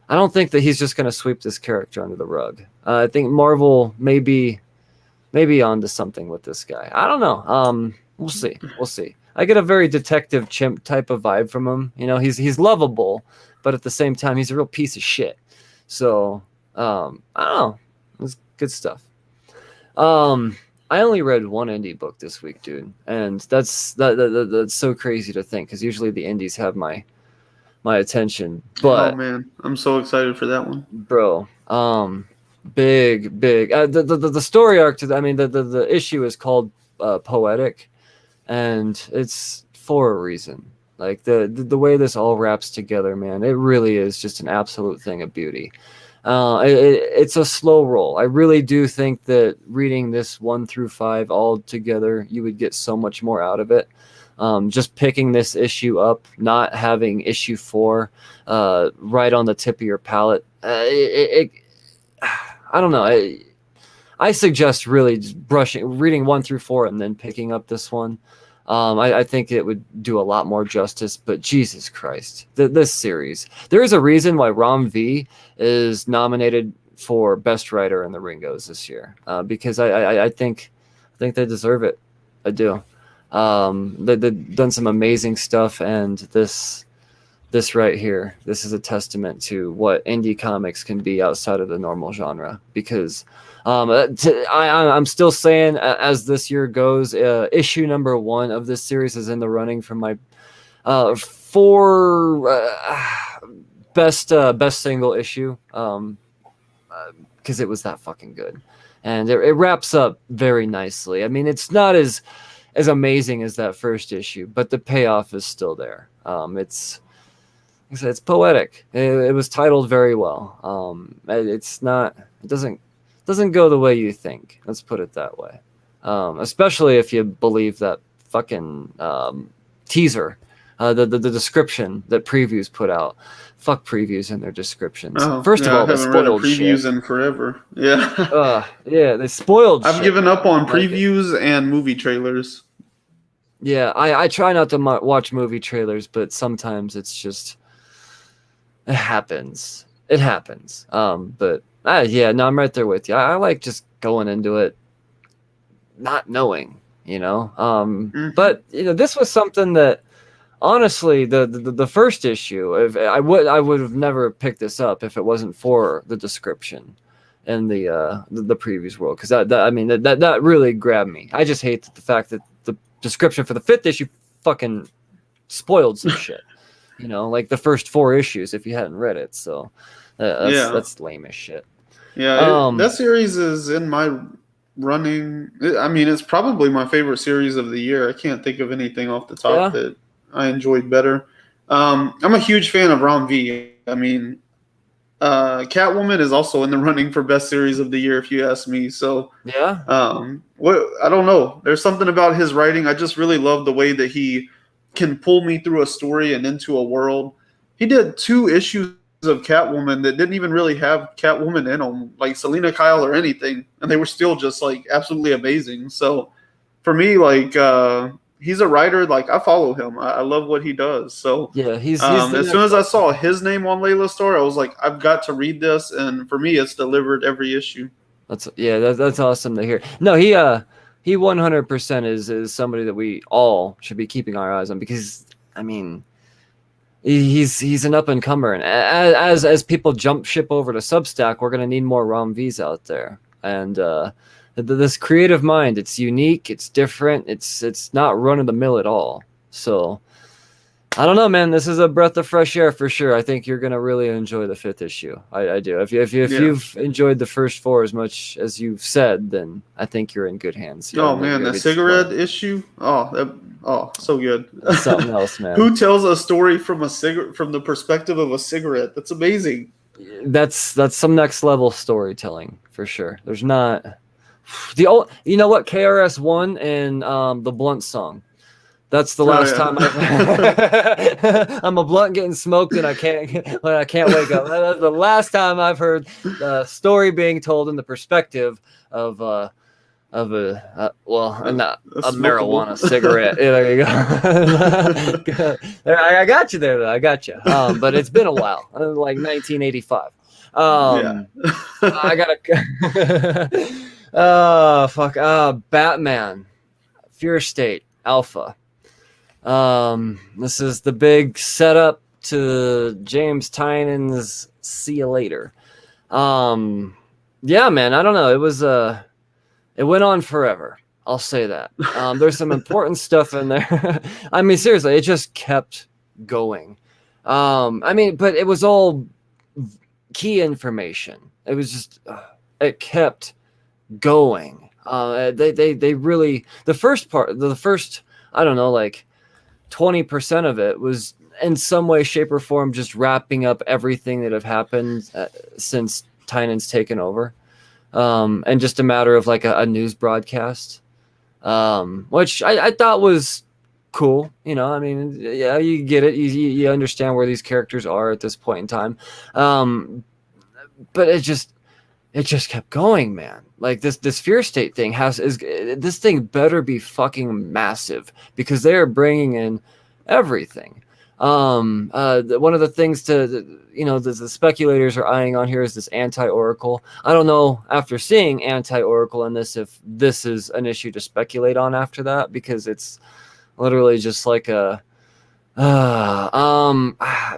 I don't think that he's just going to sweep this character under the rug. I think Marvel may be onto something with this guy. I don't know. We'll see. I get a very detective chimp type of vibe from him. You know, he's lovable, but at the same time, he's a real piece of shit. So I don't know. It's good stuff. I only read one indie book this week, dude, and that's so crazy to think, because usually the indies have my attention. But oh man, I'm so excited for that one, bro. Big. The story arc to the issue is called Poetic, and it's for a reason. Like the way this all wraps together, man, it really is just an absolute thing of beauty. It's a slow roll. I really do think that reading this 1 through 5 all together, you would get so much more out of it. Just picking this issue up, not having issue 4 right on the tip of your palate. I don't know. I suggest really just reading 1 through 4 and then picking up this one. I think it would do a lot more justice, but Jesus Christ, this series. There is a reason why Ram V is nominated for Best Writer in the Ringos this year, because I think they deserve it. I do. They've done some amazing stuff, and this right here, this is a testament to what indie comics can be outside of the normal genre, because I'm still saying, as this year goes, issue number 1 of this series is in the running for my 4 best single issue, because it was that fucking good, and it wraps up very nicely. I mean, it's not as amazing as that first issue, but the payoff is still there. It's poetic. It was titled very well. It doesn't go the way you think. Let's put it that way. Especially if you believe that fucking teaser, the description that previews put out. Fuck previews and their descriptions. First of all, they spoiled previews shit. in forever. Yeah. Yeah, they spoiled. I've given up on previews and movie trailers. Yeah, I try not to watch movie trailers, but sometimes it's just it happens. But yeah, no, I'm right there with you. I like just going into it not knowing, you know. But you know, this was something that honestly, the first issue, if I would have never picked this up if it wasn't for the description and the previous world, because that really grabbed me. I just hate the fact that the description for the 5th issue fucking spoiled some shit. You know, like the first 4 issues if you hadn't read it. So that's lame as shit. Yeah, that series is in my running. I mean, it's probably my favorite series of the year. I can't think of anything off the top Yeah. that I enjoyed better. I'm a huge fan of Rom V. I mean, Catwoman is also in the running for best series of the year, if you ask me. So, Yeah. what I don't know. There's something about his writing. I just really love the way that he can pull me through a story and into a world. He did 2 issues of Catwoman that didn't even really have Catwoman in them, like Selena Kyle or anything, and they were still just like absolutely amazing. So, for me, like he's a writer. Like I follow him. I love what he does. So Yeah. He's the as soon next as I level. saw his name on Layla's store, I was like, I've got to read this. And for me, it's delivered every issue. That's awesome to hear. No, he 100% is somebody that we all should be keeping our eyes on because I mean he's an up and comer, and as people jump ship over to Substack, we're gonna need more Rom V's out there. And this creative mind, it's unique, it's different, it's not run of the mill at all. So I don't know, man. This is a breath of fresh air for sure. I think you're gonna really enjoy the 5th issue. I do. If Yeah. you've enjoyed the first 4 as much as you've said, then I think you're in good hands. Oh man, the cigarette issue. Oh, so good. It's something else, man. Who tells a story from from the perspective of a cigarette? That's amazing. That's some next level storytelling for sure. There's not the old. You know what? KRS-One and the Blunt song. That's the last time I'm a blunt getting smoked and I can't wake up. That's the last time I've heard the story being told in the perspective of a marijuana cigarette. Yeah, there you go. I got you there, though. I got you. But it's been a while, like 1985. Yeah. I gotta. Oh fuck. Batman, Fear State Alpha. This is the big setup to James Tynan's See You Later. Yeah, man. I don't know. It went on forever. I'll say that. There's some important stuff in there. I mean, seriously, it just kept going. I mean, but it was all key information. It was just, it kept going. They really, the first, I don't know, like 20% of it was in some way, shape, or form just wrapping up everything that have happened since Tynan's taken over. And just a matter of like a news broadcast, which I thought was cool. You know, I mean, yeah, you get it. You understand where these characters are at this point in time. But it just kept going, man. Like this Fear State thing this thing better be fucking massive because they are bringing in everything. One of the things the speculators are eyeing on here is this anti-Oracle. I don't know after seeing anti-Oracle in this if this is an issue to speculate on after that because it's literally just like a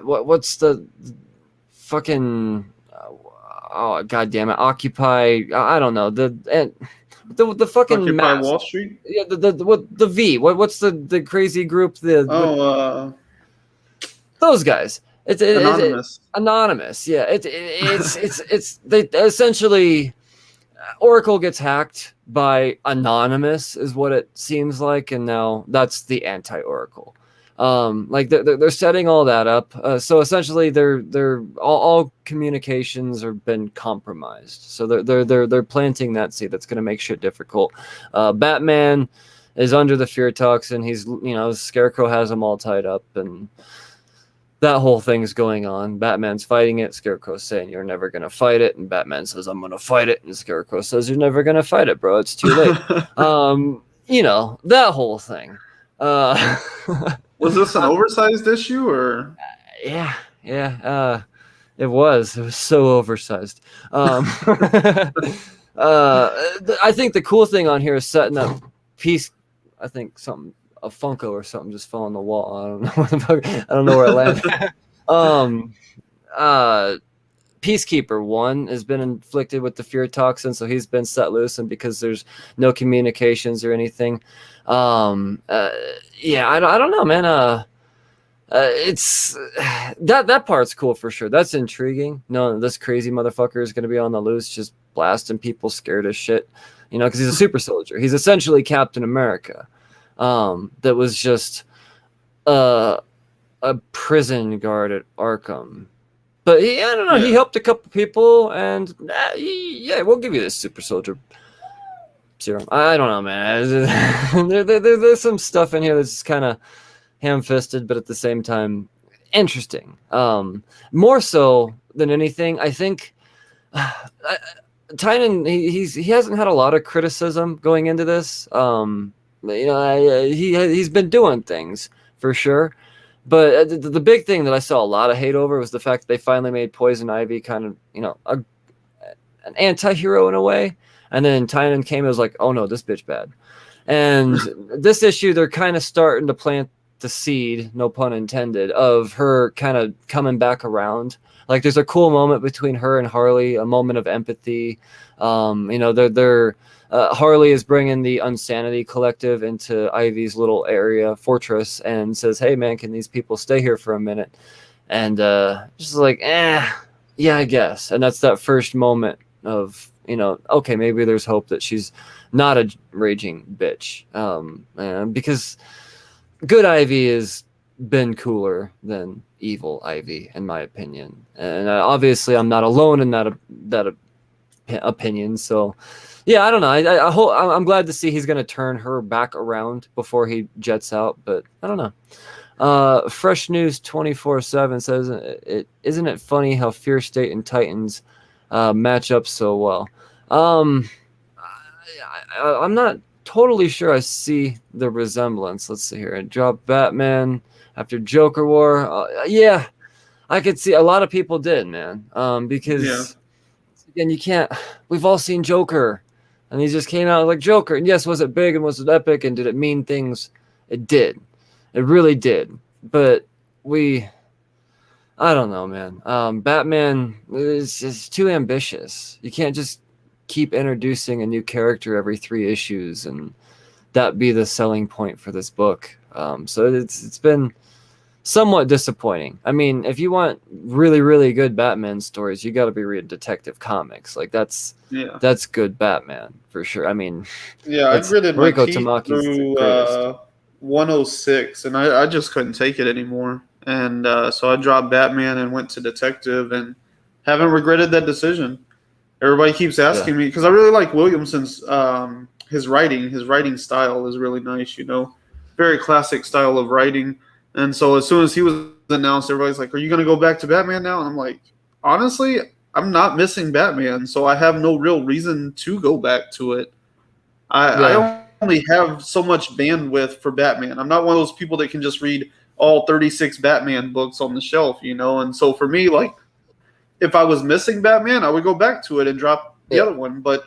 what's the fucking oh god damn it, Occupy, I don't know, the fucking Occupy Wall Street. Yeah, the V. What's the crazy group? Those guys. It's Anonymous. Anonymous. Yeah. It's they essentially Oracle gets hacked by Anonymous is what it seems like, and now that's the anti-Oracle. Like they're setting all that up. So essentially, they're all communications have been compromised. So they're planting that seed that's going to make shit difficult. Batman is under the fear toxin. He's Scarecrow has him all tied up, and that whole thing's going on. Batman's fighting it. Scarecrow's saying you're never going to fight it, and Batman says I'm going to fight it, and Scarecrow says you're never going to fight it, bro. It's too late. That whole thing. Was this an oversized issue or? Yeah. It was so oversized. I think the cool thing on here is setting up Peace. I think a Funko or something just fell on the wall. I don't know what the fuck. I don't know where it landed. Peacekeeper 1 has been inflicted with the fear toxin, so he's been set loose, and because there's no communications or anything. I don't know, man. It's that part's cool for sure. That's intriguing. No, this crazy motherfucker is going to be on the loose, just blasting people, scared as shit. you know, because he's a super soldier. He's essentially Captain America. That was just a prison guard at Arkham. But I don't know. He helped a couple people, and yeah, we'll give you this super soldier serum. I don't know, man. There's some stuff in here that's kind of ham-fisted, but at the same time, interesting. More so than anything, I think Tynan, he hasn't had a lot of criticism going into this. You know, he's been doing things for sure. But the big thing that I saw a lot of hate over was the fact that they finally made Poison Ivy kind of, you know, an anti-hero in a way. And then Tynan came and was like, oh no, this bitch bad. And this issue, they're kind of starting to plant the seed, no pun intended, of her kind of coming back around. Like there's a cool moment between her and Harley, a moment of empathy. You know, they're Harley is bringing the Unsanity Collective into Ivy's little area fortress and says, hey man, can these people stay here for a minute? And just like, yeah, I guess. And that's that first moment of, you know, okay, maybe there's hope that she's not a raging bitch. Because good Ivy has been cooler than evil Ivy, in my opinion. And obviously I'm not alone in that opinion. So yeah, I don't know. I'm glad to see he's going to turn her back around before he jets out, but I don't know. Fresh News 24/7 says, isn't it funny how Fear State and Titans match up so well? I'm not totally sure I see the resemblance. Let's see here. I dropped Batman after Joker War. Yeah, I could see a lot of people did, man. Because again, you can't. We've all seen Joker, and he just came out like Joker. And yes, was it big and was it epic and did it mean things? It did. It really did. But I don't know, man. Batman is just too ambitious. You can't just keep introducing a new character every 3 issues and that be the selling point for this book. So it's been somewhat disappointing. I mean, if you want really, really good Batman stories, you got to be reading Detective Comics. Like that's good Batman for sure. I mean, I gritted my Rico teeth Tamaki's through 106, and I just couldn't take it anymore. And so I dropped Batman and went to Detective, and haven't regretted that decision. Everybody keeps asking me because I really like Williamson's his writing style is really nice. You know, very classic style of writing. And so as soon as he was announced, everybody's like, "Are you going to go back to Batman now?" And I'm like, honestly, I'm not missing Batman, so I have no real reason to go back to it. I only have so much bandwidth for Batman. I'm not one of those people that can just read all 36 Batman books on the shelf, you know. And so for me, like, if I was missing Batman, I would go back to it and drop the other one. But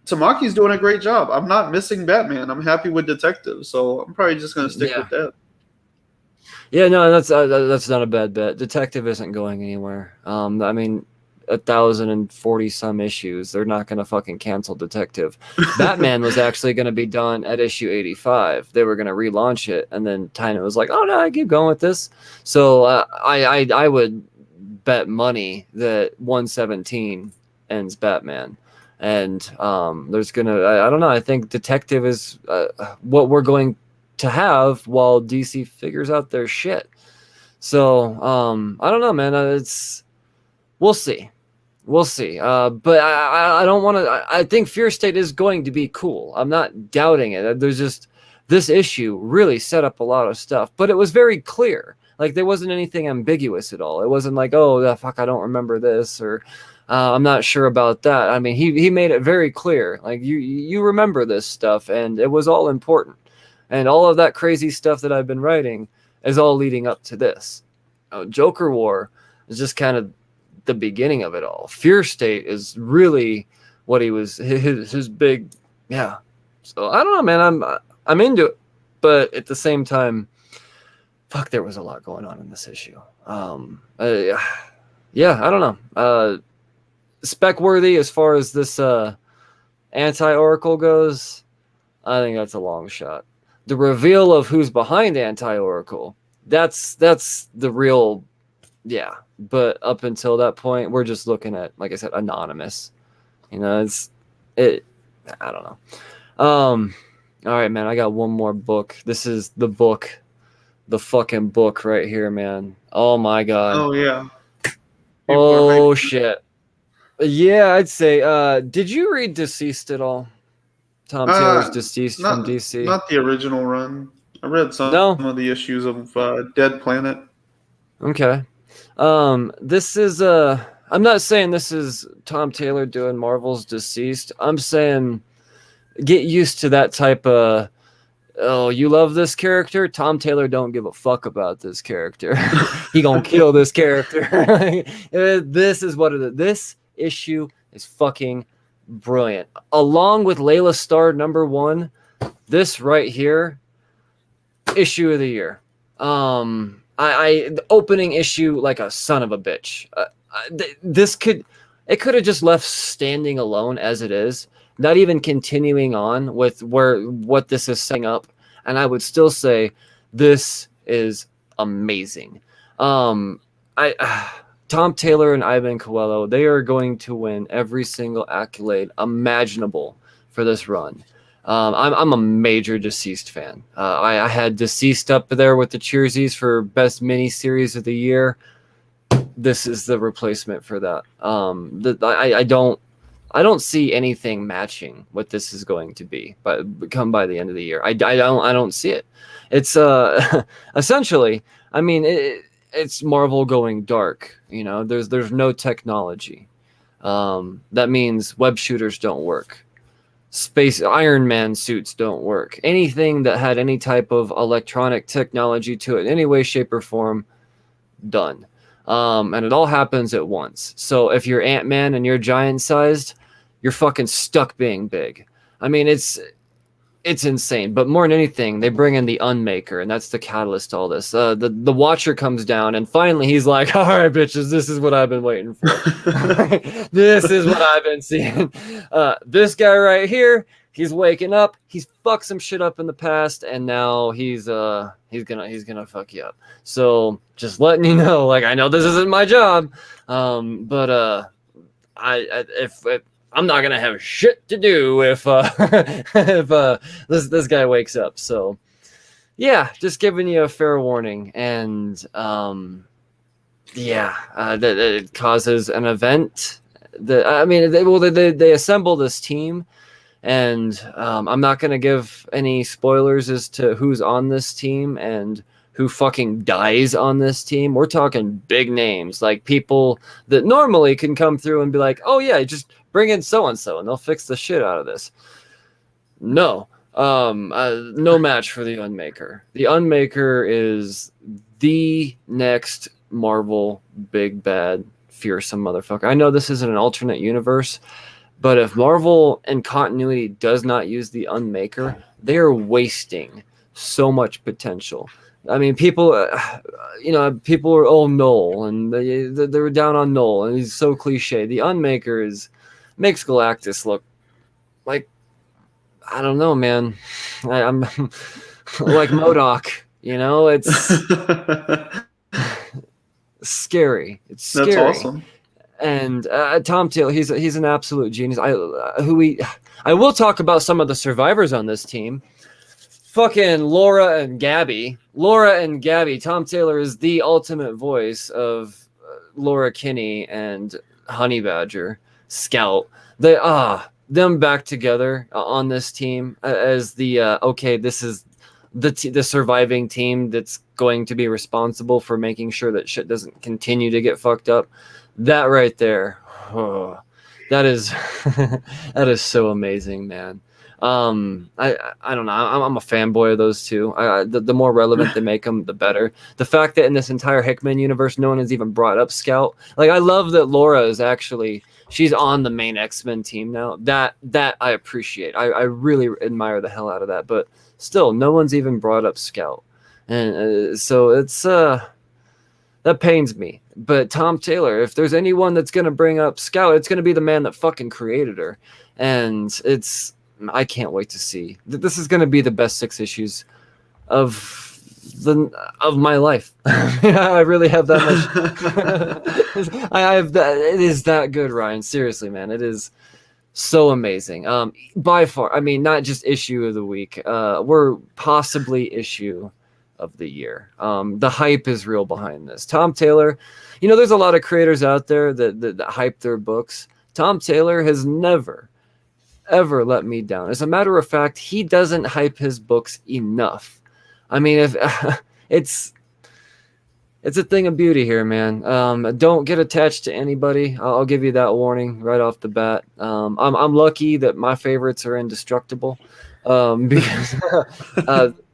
Tamaki's doing a great job. I'm not missing Batman. I'm happy with Detective, so I'm probably just going to stick with that. Yeah, no, that's not a bad bet. Detective isn't going anywhere. I mean, 1,040 some issues. They're not going to fucking cancel Detective. Batman was actually going to be done at issue 85. They were going to relaunch it, and then Tynan was like, "Oh no, I keep going with this." So I would bet money that 117 ends Batman, and there's gonna I don't know. I think Detective is what we're going to have while DC figures out their shit. So I don't know, man. We'll see. But I don't want to. I think Fear State is going to be cool. I'm not doubting it. There's just this issue really set up a lot of stuff, but it was very clear. Like there wasn't anything ambiguous at all. It wasn't like, oh fuck, I don't remember this, or I'm not sure about that. I mean, he made it very clear. Like you remember this stuff, and it was all important. And all of that crazy stuff that I've been writing is all leading up to this. Joker War is just kind of the beginning of it all. Fear State is really what he was his big, yeah. So I don't know, man. I'm into it, but at the same time, fuck, there was a lot going on in this issue. Yeah, I don't know. Spec worthy as far as this anti-Oracle goes. I think that's a long shot. The reveal of who's behind anti-Oracle, that's the real, yeah. But up until that point, we're just looking at, like I said, anonymous. You know, I don't know. All right, man. I got one more book. This is the book, the fucking book right here, man. Oh my god. Oh yeah. People are Oh hyped. shit. Yeah, I'd say. Did you read Deceased at all? Tom Taylor's Uh, Deceased from not DC. not the original run. I read some No. of the issues of Dead Planet. Okay. This is I'm not saying this is Tom Taylor doing Marvel's Deceased. I'm saying get used to that type of, oh, you love this character? Tom Taylor don't give a fuck about this character. He gonna kill this character. This is what it is. This issue is fucking brilliant. Along with Layla Starr #1, this right here, issue of the year. The opening issue like a son of a bitch. It could have just left standing alone as it is, not even continuing on with what this is setting up, and I would still say this is amazing. Tom Taylor and Ivan Coelho, they are going to win every single accolade imaginable for this run. I'm a major Deceased fan. I had Deceased up there with the Cheersies for best miniseries of the year. This is the replacement for that. I don't see anything matching what this is going to be, but come by the end of the year, I don't see it. It's essentially, I mean, it's Marvel going dark. You know, there's no technology. That means web shooters don't work. Space Iron Man suits don't work. Anything that had any type of electronic technology to it in any way, shape, or form, done. And it all happens at once. So if you're Ant-Man and you're giant sized, you're fucking stuck being big. I mean, it's insane. But more than anything, they bring in the Unmaker, and that's the catalyst to all this. The Watcher comes down, and finally he's like, all right, bitches, this is what I've been waiting for. This is what I've been seeing. This guy right here, he's waking up. He's fucked some shit up in the past, and now he's gonna fuck you up. So just letting you know, like, I know this isn't my job, but if I'm not gonna have shit to do if this guy wakes up. So yeah, just giving you a fair warning, and that it causes an event. They assemble this team, and I'm not gonna give any spoilers as to who's on this team and who fucking dies on this team. We're talking big names, like people that normally can come through and be like, oh yeah, just bring in so-and-so and they'll fix the shit out of this. No. No match for the Unmaker. The Unmaker is the next Marvel big bad fearsome motherfucker. I know this isn't an alternate universe, but if Marvel and continuity does not use the Unmaker, they are wasting so much potential. I mean, people are, oh, Noel, and they were down on Noel, and he's so cliche. The Unmaker makes Galactus look like, I don't know, man. I'm like MODOK, you know? It's scary. It's scary. That's awesome. And Tom Taylor, he's an absolute genius. I will talk about some of the survivors on this team. Fucking Laura and Gabby. Tom Taylor is the ultimate voice of Laura Kinney and Honey Badger, Scout. Them back together on this team as the this is the surviving team that's going to be responsible for making sure that shit doesn't continue to get fucked up. That right there, that is that is so amazing, man. I don't know. I'm a fanboy of those two. The more relevant they make them, the better. The fact that in this entire Hickman universe, no one has even brought up Scout. Like, I love that Laura is actually, she's on the main X-Men team now. That I appreciate. I really admire the hell out of that. But still, no one's even brought up Scout, and so it's that pains me. But Tom Taylor, if there's anyone that's gonna bring up Scout, it's gonna be the man that fucking created her, and I can't wait to see. This is going to be the best 6 issues of my life. I really have that much. I have that. It is that good, Ryan. Seriously, man. It is. So amazing. By far, I mean, not just issue of the week. We're possibly issue of the year. The hype is real behind this. Tom Taylor, there's a lot of creators out there that hype their books. Tom Taylor has never, ever let me down. As a matter of fact, he doesn't hype his books enough. I mean, if it's a thing of beauty here, man. Don't get attached to anybody. I'll give you that warning right off the bat. I'm lucky that my favorites are indestructible, because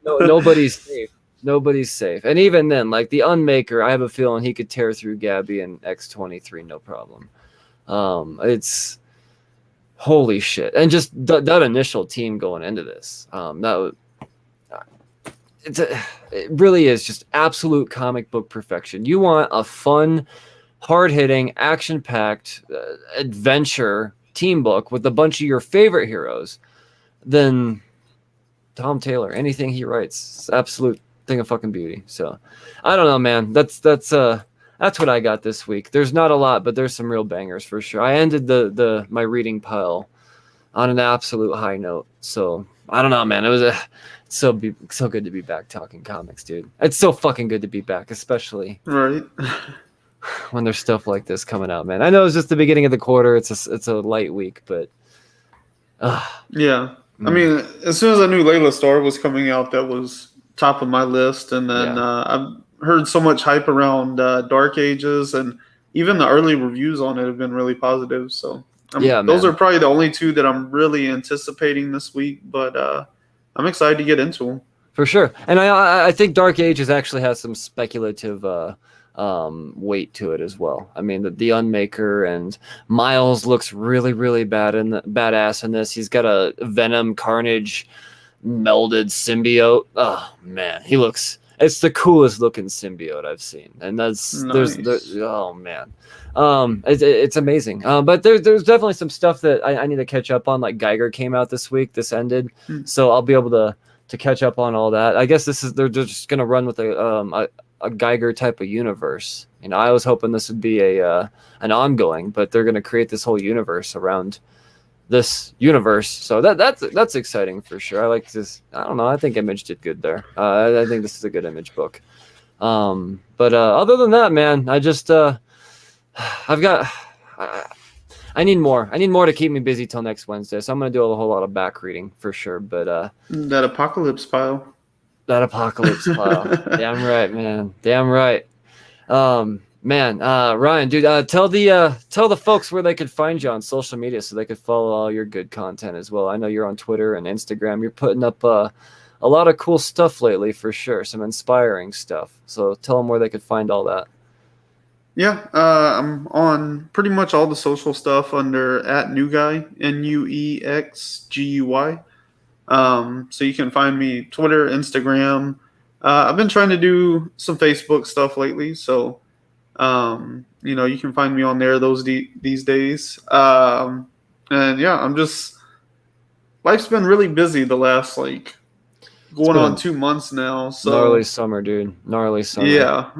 nobody's safe. Nobody's safe. And even then, like the Unmaker, I have a feeling he could tear through Gabby and X-23, no problem. It's holy shit. And just that initial team going into this, it really is just absolute comic book perfection. You want a fun, hard-hitting, action-packed adventure team book with a bunch of your favorite heroes, then Tom Taylor, anything he writes, it's absolute thing of fucking beauty. So I don't know, man. That's what I got this week. There's not a lot, but there's some real bangers for sure. I ended my reading pile on an absolute high note. So I don't know, man. It was so good to be back talking comics, dude. It's so fucking good to be back, especially right when there's stuff like this coming out, man. I know it's just the beginning of the quarter. It's a light week, but yeah. I mean, as soon as I knew Layla Starr was coming out, that was top of my list. And then I've heard so much hype around Dark Ages, and even the early reviews on it have been really positive. So those are probably the only two that I'm really anticipating this week, but I'm excited to get into them. For sure. And I think Dark Ages actually has some speculative weight to it as well. I mean, the Unmaker and Miles looks really, really badass in this. He's got a Venom Carnage melded symbiote. Oh man, it's the coolest looking symbiote I've seen. And nice. Oh man. It's amazing. But there's definitely some stuff that I need to catch up on. Like Geiger came out this week. This ended. So I'll be able to catch up on all that. I guess they're just gonna run with a Geiger type of universe. I was hoping this would be an ongoing, but they're gonna create this whole universe around this universe. So that's exciting for sure. I like this. I don't know. I think Image did good there. I think this is a good Image book. But other than that, man, I just I need more. I need more to keep me busy till next Wednesday. So I'm going to do a whole lot of back reading for sure. But that apocalypse pile. Damn right, man. Damn right. Ryan, dude, tell the folks where they could find you on social media so they could follow all your good content as well. I know you're on Twitter and Instagram. You're putting up a lot of cool stuff lately for sure. Some inspiring stuff. So tell them where they could find all that. Yeah, I'm on pretty much all the social stuff under @NewGuy, NUEXGUY. So you can find me Twitter, Instagram. I've been trying to do some Facebook stuff lately, so you can find me on there these days. And yeah, life's been really busy the last going on 2 months now. So gnarly summer, dude. Gnarly summer. Yeah.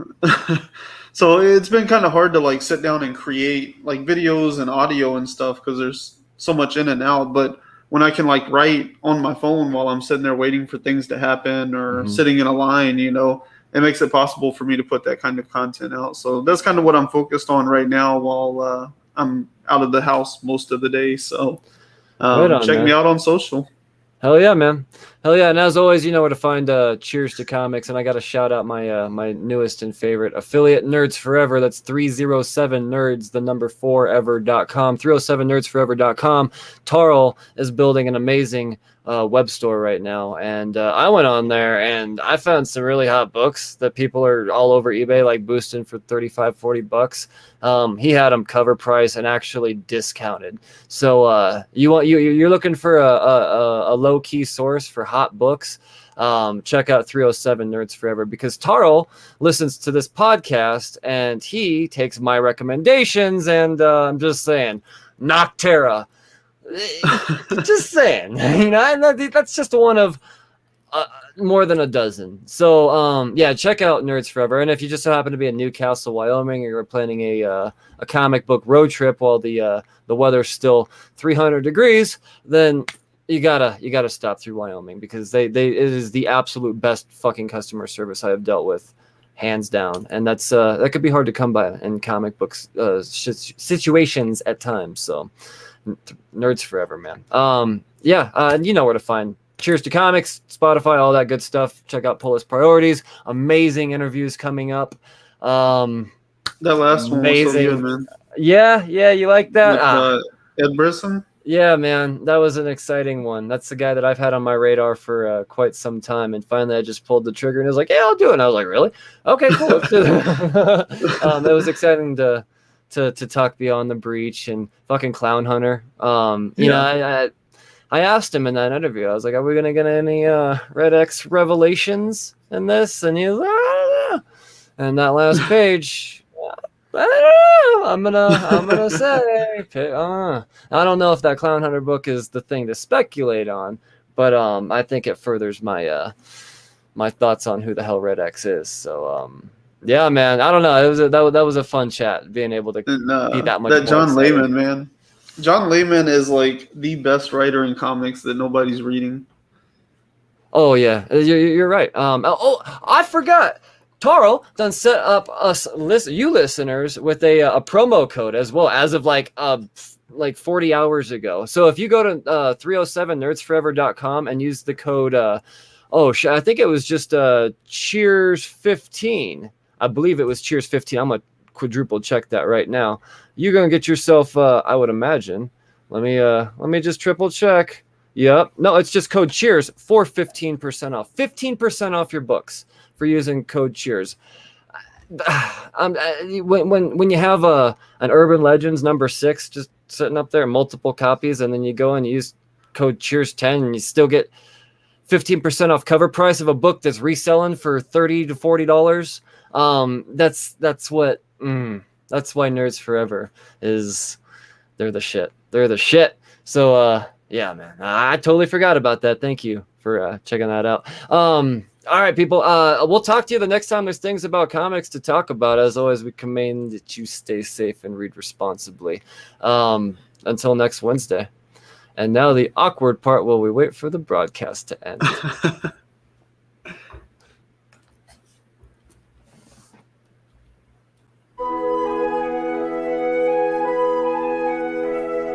So it's been kind of hard to sit down and create videos and audio and stuff because there's so much in and out. But when I can write on my phone while I'm sitting there waiting for things to happen or sitting in a line, it makes it possible for me to put that kind of content out. So that's kind of what I'm focused on right now while I'm out of the house most of the day. So check me out on social. Hell yeah, man. Hell yeah. And as always, you know where to find Cheers to Comics. And I got to shout out my newest and favorite affiliate, Nerds Forever. That's 307nerds, the number 4ever.com, 307nerdsforever.com. Tarl is building an amazing web store right now. And I went on there and I found some really hot books that people are all over eBay, boosting for $35-$40. He had them cover price and actually discounted. So you're looking for a low key source for hot books. Check out 307 Nerds Forever because Tarl listens to this podcast and he takes my recommendations. And I'm just saying, Noctera. Just saying, that's just one of more than a dozen. So yeah, check out Nerds Forever. And if you just so happen to be in Newcastle, Wyoming, or you're planning a comic book road trip while the weather's still 300 degrees, then you gotta stop through Wyoming, because it is the absolute best fucking customer service I have dealt with, hands down. And that's that could be hard to come by in comic books situations at times. So Nerds Forever, man. Yeah, you know where to find Cheers to Comics, Spotify, all that good stuff. Check out Pull List Priorities. Amazing interviews coming up. That last one was so good, man. Yeah, you like that? Ed Brisson? Yeah, man, that was an exciting one. That's the guy that I've had on my radar for quite some time, and finally I just pulled the trigger and he was like, "Yeah, I'll do it." And I was like, "Really? Okay, cool." Let's do it. It was exciting to talk Beyond the Breach and fucking Clown Hunter. You know, I asked him in that interview, I was like, "Are we gonna get any Red X revelations in this?" And he was like, "I don't know." And that last page, I don't know. I'm gonna say, I don't know if that Clown Hunter book is the thing to speculate on, but I think it furthers my my thoughts on who the hell Red X is. So yeah, man, I don't know. That was a fun chat, being able to be that much. That John Layman, man. John Layman is like the best writer in comics that nobody's reading. Oh yeah, you're right. I forgot. Taro done set up you listeners with a promo code as well, as of like 40 hours ago. So if you go to 307nerdsforever.com and use the code I think it was just Cheers 15. I believe it was Cheers 15. I'm gonna quadruple check that right now. You're gonna get yourself I would imagine. Let me just triple check. Yep. No, it's just code Cheers for 15% off. 15% off your books for using code Cheers. When you have an Urban Legends #6 just sitting up there, multiple copies, and then you go and use code Cheers 10, and you still get 15% off cover price of a book that's reselling for $30 to $40. That's why Nerds Forever is. They're the shit. They're the shit. So yeah, man, I totally forgot about that. Thank you for checking that out. All right, people. We'll talk to you the next time there's things about comics to talk about. As always, we commend that you stay safe and read responsibly. Until next Wednesday. And now the awkward part while we wait for the broadcast to end.